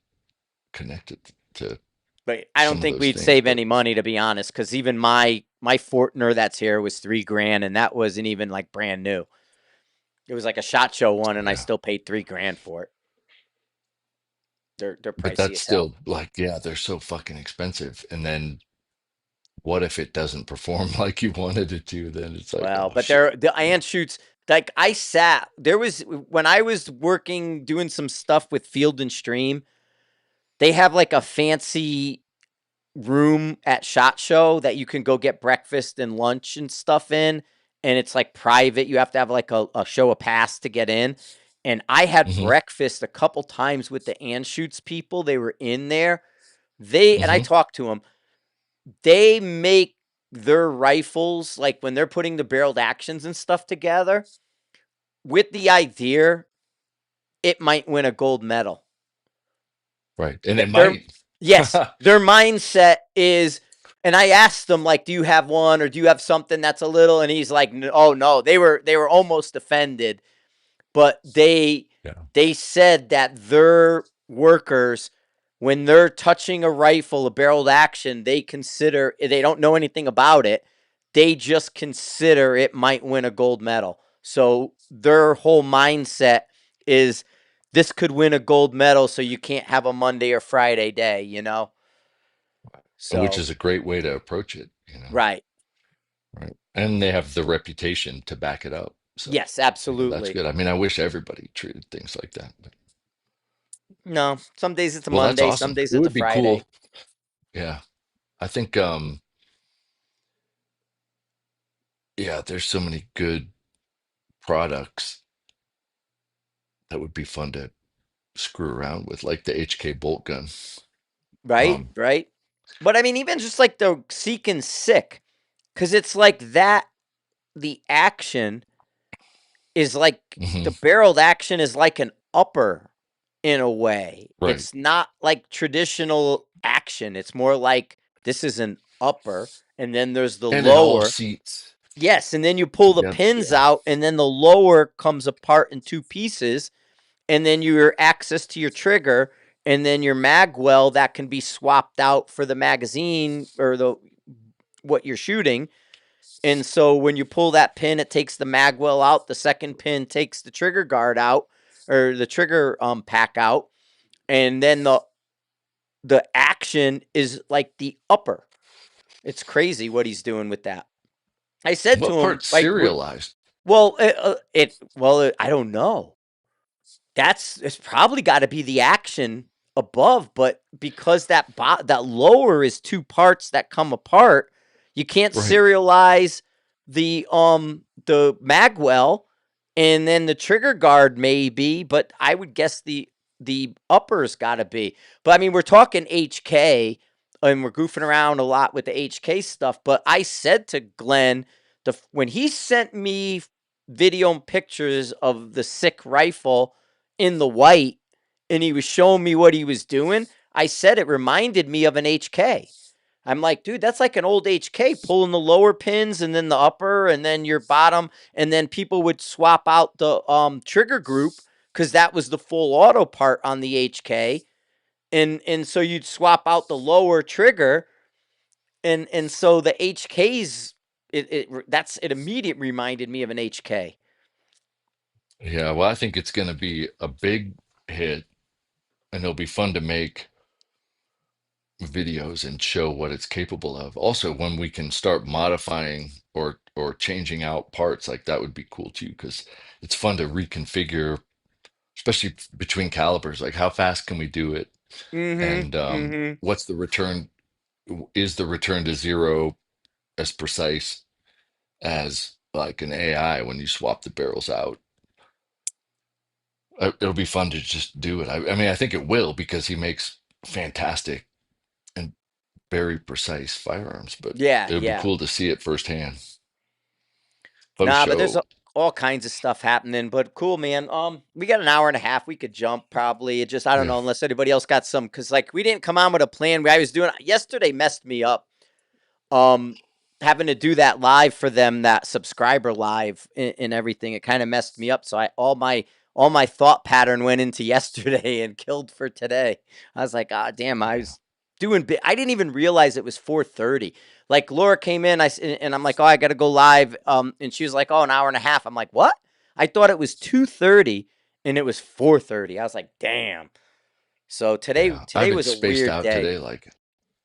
connected to But I don't some of think those we'd things. save But any money to be honest, because even my Fortner that's here was 3 grand, and that wasn't even like brand new. It was like a shot show one, and I yeah, still paid 3 grand for it. They're but pricey that's as hell. still like, yeah, they're so fucking expensive. And then what if it doesn't perform like you wanted it to? Then it's like, Well, oh but shit. the iron shoots like I sat there was when I was working doing some stuff with Field and Stream. They have like a fancy room at SHOT Show that you can go get breakfast and lunch and stuff in, and it's like private. You have to have like a show a pass to get in. And I had Hmm. breakfast a couple times with the Anschutz people. They were in there. They and I Hmm. talked to them. They make their rifles like when they're putting the barreled actions and stuff together with the idea it might win a gold medal. Right, and Th- it Their might. yes, their mindset is, and I asked them like, "Do you have one or do you have something that's a little?" And he's like, "Oh no." They were almost offended, but Yeah. they said that their workers, when they're touching a rifle, a barreled action, they don't know anything about it. They just consider it might win a gold medal. So their whole mindset is this could win a gold medal, so you can't have a Monday or Friday day. Which So is a great way to approach it. right. Right. And they have the reputation to back it up. So, Yes, that's absolutely. good. I mean, I wish everybody treated things like that. But, No, some days it's a well, that's Monday, some awesome. days It it's a would be Friday. cool. Yeah. I think yeah, there's so many good products that would be fun to screw around with, like the HK bolt gun. Right, Um, right. But I mean, even just like the Seek and Sick, because it's like that. The action is like the mhm. barreled action is like an upper in a way. Right. It's not like traditional action. It's more like this is an upper, and then there's the And it all lower. seats Yes, and then you pull the together. pins Yeah. out, and then the lower comes apart in two pieces, and then your access to your trigger, and then your mag well that can be swapped out for the magazine or the what you're shooting. And so when you pull that pin, it takes the mag well out. The second pin takes the trigger guard out or the trigger pack out, and then the action is like the upper. It's crazy what he's doing with that. I said What to him part's like, serialized? I don't know. It's probably got to be the action above, but because that lower is two parts that come apart, you can't Right. serialize the magwell, and then the trigger guard maybe, but I would guess the upper's got to be. But I mean, we're talking HK. and we're goofing around a lot with the HK stuff. But I said to Glenn, when he sent me video and pictures of the sick rifle in the white, and he was showing me what he was doing, I said it reminded me of an HK. I'm like, dude, that's like an old HK, pulling the lower pins and then the upper and then your bottom. And then people would swap out the trigger group because that was the full auto part on the HK. And so you'd swap out the lower trigger. And so the HKs, it immediately reminded me of an HK. Yeah, well, I think it's going to be a big hit, and it'll be fun to make videos and show what it's capable of. Also, when we can start modifying or changing out parts, like that would be cool too, because it's fun to reconfigure, especially between calibers. Like how fast can we do it, and Mm-hmm. Mm-hmm. what's the return? Is the return to zero as precise as like an AI when you swap the barrels out? It'll be fun to just do it. I mean, I think it will because he makes fantastic and very precise firearms, but Yeah, it would be yeah. cool to see it firsthand. Faux Nah, but there's show. all kinds of stuff happening. But cool, man. We got an hour and a half. We could jump probably. It just I don't Yeah. know unless anybody else got some because like we didn't come on with a plan. I was doing yesterday messed me up. Um, Having to do that live for them, that subscriber live and everything, it kind of messed me up. So I all my thought pattern went into yesterday and killed for today. I was like, ah, damn, I Yeah. was doing bit. I didn't even realize it was 4:30. Like Laura came in, and I'm like, oh, I got to go live. And she was like, oh, an hour and a half. I'm like, what? I thought it was 2:30, and it was 4:30. I was like, damn. So Yeah. I today have it was a spaced weird out day. today, like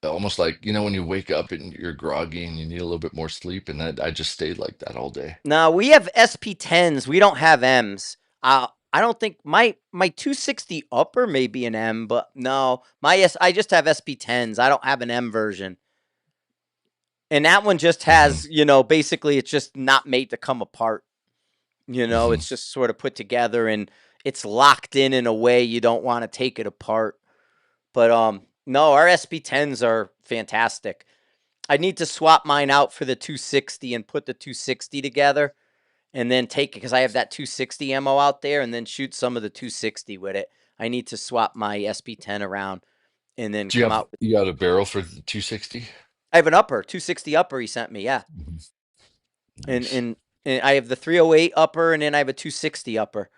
almost like, when you wake up and you're groggy and you need a little bit more sleep, and that I just stayed like that all day. No, we have SP10s. We don't have M's. I don't think my 260 upper may be an M, but no, I just have SP10s. I don't have an M version. And that one just Hmm. has, basically it's just not made to come apart. Hmm. It's just sort of put together and it's locked in a way you don't want to take it apart. But no, our SP10s are fantastic. I need to swap mine out for the 260 and put the 260 together and then take it because I have that 260 ammo out there and then shoot some of the 260 with it. I need to swap my SP10 around and then Do you come have out with. you got a barrel for the 260? I have an upper 260 upper. He sent me, yeah, Mhm. and Nice. and and I have the 308 upper and then I have a 260 upper.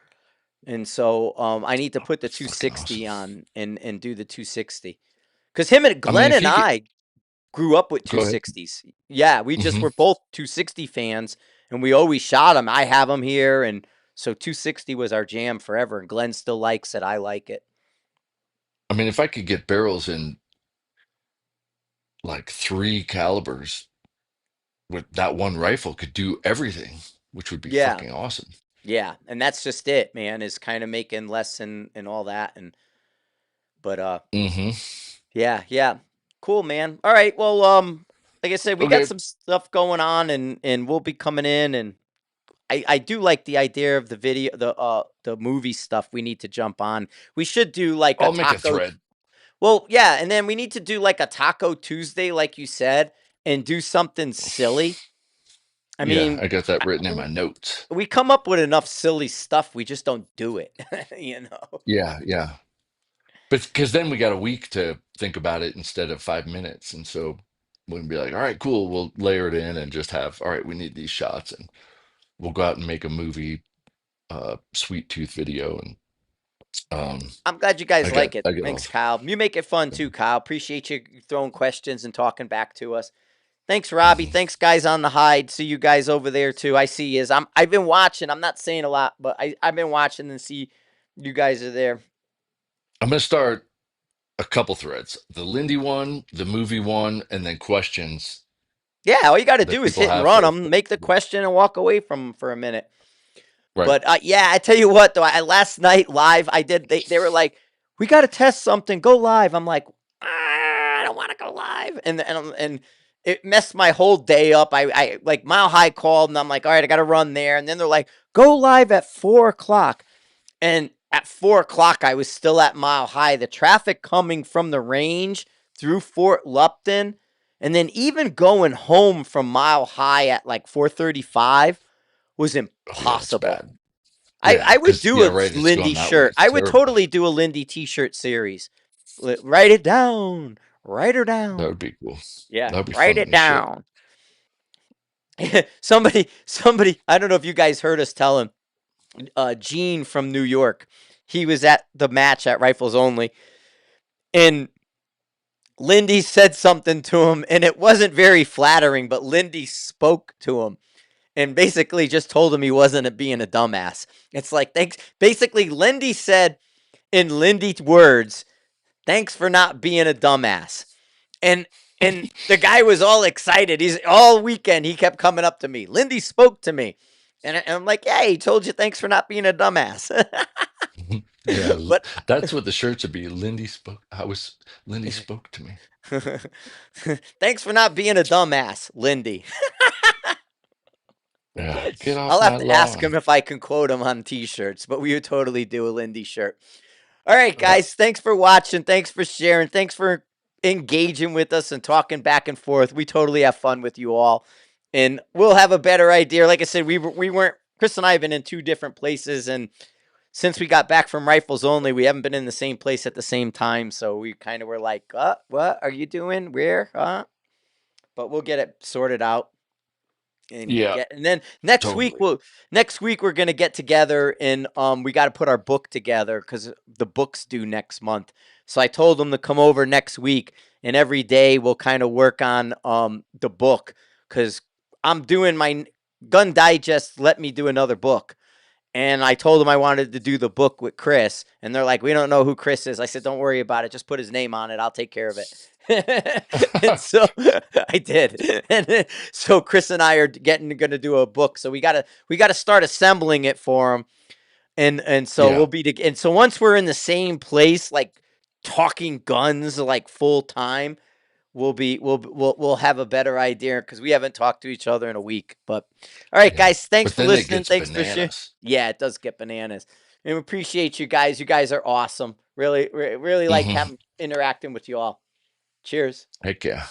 And so I need to put the Fucking awesome. 260 on and do the 260 because him and I mean, Glenn if and he could I grew up with go ahead. 260s. Yeah, we just Hmm. were both 260 fans, and we always shot them. I have them here, and so 260 was our jam forever. And Glenn still likes it. I like it. I mean, if I could get barrels in like three calibers with that one rifle could do everything, which would be Yeah, fucking awesome. yeah, and that's just it, man. Is kind of making less and all that, and but Hmm. yeah, yeah, cool, man. All right, well, like I said, we got Okay, some stuff going on, and we'll be coming in, and I do like the idea of the video, the movie stuff. We need to jump on. We should do like a I'll make a taco. thread. Well, yeah, and then we need to do like a Taco Tuesday, like you said, and do something silly. I Yeah, mean, I got that written in I- my notes. we come up with enough silly stuff, we just don't do it, you know? Yeah, yeah. But because then we got a week to think about it instead of 5 minutes. And so we can be like, all right, cool. We'll layer it in and just have, all right, we need these shots. And we'll go out and make a movie, sweet tooth video. And I'm glad you guys I got, like it. I got all, Thanks, Kyle. You make it fun too, Kyle. Appreciate you throwing questions and talking back to us. Thanks, Robbie. mhm. Thanks, guys on the hide. See you guys over there too. I see you. I've been watching. I'm not saying a lot, but I've been watching and see you guys are there. I'm going to start a couple threads, the Lindy one, the movie one, and then questions Yeah, all you got to that do is people hit and have run for, them, make the question, and walk away from 'em for a minute. right. But yeah, I tell you what, though, last night live, I did. They were like, "We got to test something. Go live." I'm like, I don't want to go live, and it messed my whole day up. I like Mile High called, and I'm like, all right, I got to run there, and then they're like, go live at 4 o'clock, and at 4 o'clock, I was still at Mile High. The traffic coming from the range through Fort Lupton, and then even going home from Mile High at like 4:35 was Oh yeah, it's impossible. bad. I Yeah, would because do yeah, a right. It's Lindy going that way. shirt. It's I would terrible. totally do a Lindy t-shirt series. Write it down. Write her That down. would be cool. Yeah, That would be write fun it as shit. down. Somebody, I don't know if you guys heard us tell him, Gene from New York. He was at the match at Rifles Only, and Lindy said something to him, and it wasn't very flattering, but Lindy spoke to him and basically just told him he wasn't being a dumbass. It's like, thanks. Basically, Lindy said in Lindy's words, thanks for not being a dumbass. And the guy was all excited. He's all weekend he kept coming up to me. Lindy spoke to me. And I'm like, yeah, he told you thanks for not being a dumbass. Yeah, But that's what the shirt should be. Lindy spoke to me. thanks for not being a dumbass, Lindy. Yeah, get off I'll have my to ask him lawn. if I can quote him on t-shirts, but we would totally do a Lindy shirt. All right, Yeah, guys, thanks for watching. Thanks for sharing. Thanks for engaging with us and talking back and forth. We totally have fun with you all. And we'll have a better idea. Like I said, we weren't Chris and I have been in two different places, and since we got back from Rifles Only, we haven't been in the same place at the same time. So we kind of were like, what are you doing? Where? But we'll get it sorted out yeah, and then next week totally. we're gonna get together and we got to put our book together because the book's due next month. So I told them to come over next week, and every day we'll kind of work on the book because I'm doing my Gun Digest. Let me do another book. And I told them I wanted to do the book with Chris, and they're like, "We don't know who Chris is." I said, "Don't worry about it. Just put his name on it. I'll take care of it." And so I did. And so Chris and I are getting going to do a book. So we gotta start assembling it for him. And so Yeah, we'll be and so once we're in the same place, like talking guns, like full time, we'll have a better idea because we haven't talked to each other in a week. But all right, yeah. guys, thanks But for then it listening. gets Thanks for sharing. bananas. Yeah, it does get bananas, and we appreciate you guys. You guys are awesome. Really, really like Hmm. having interacting with you all. Cheers. Heck yeah.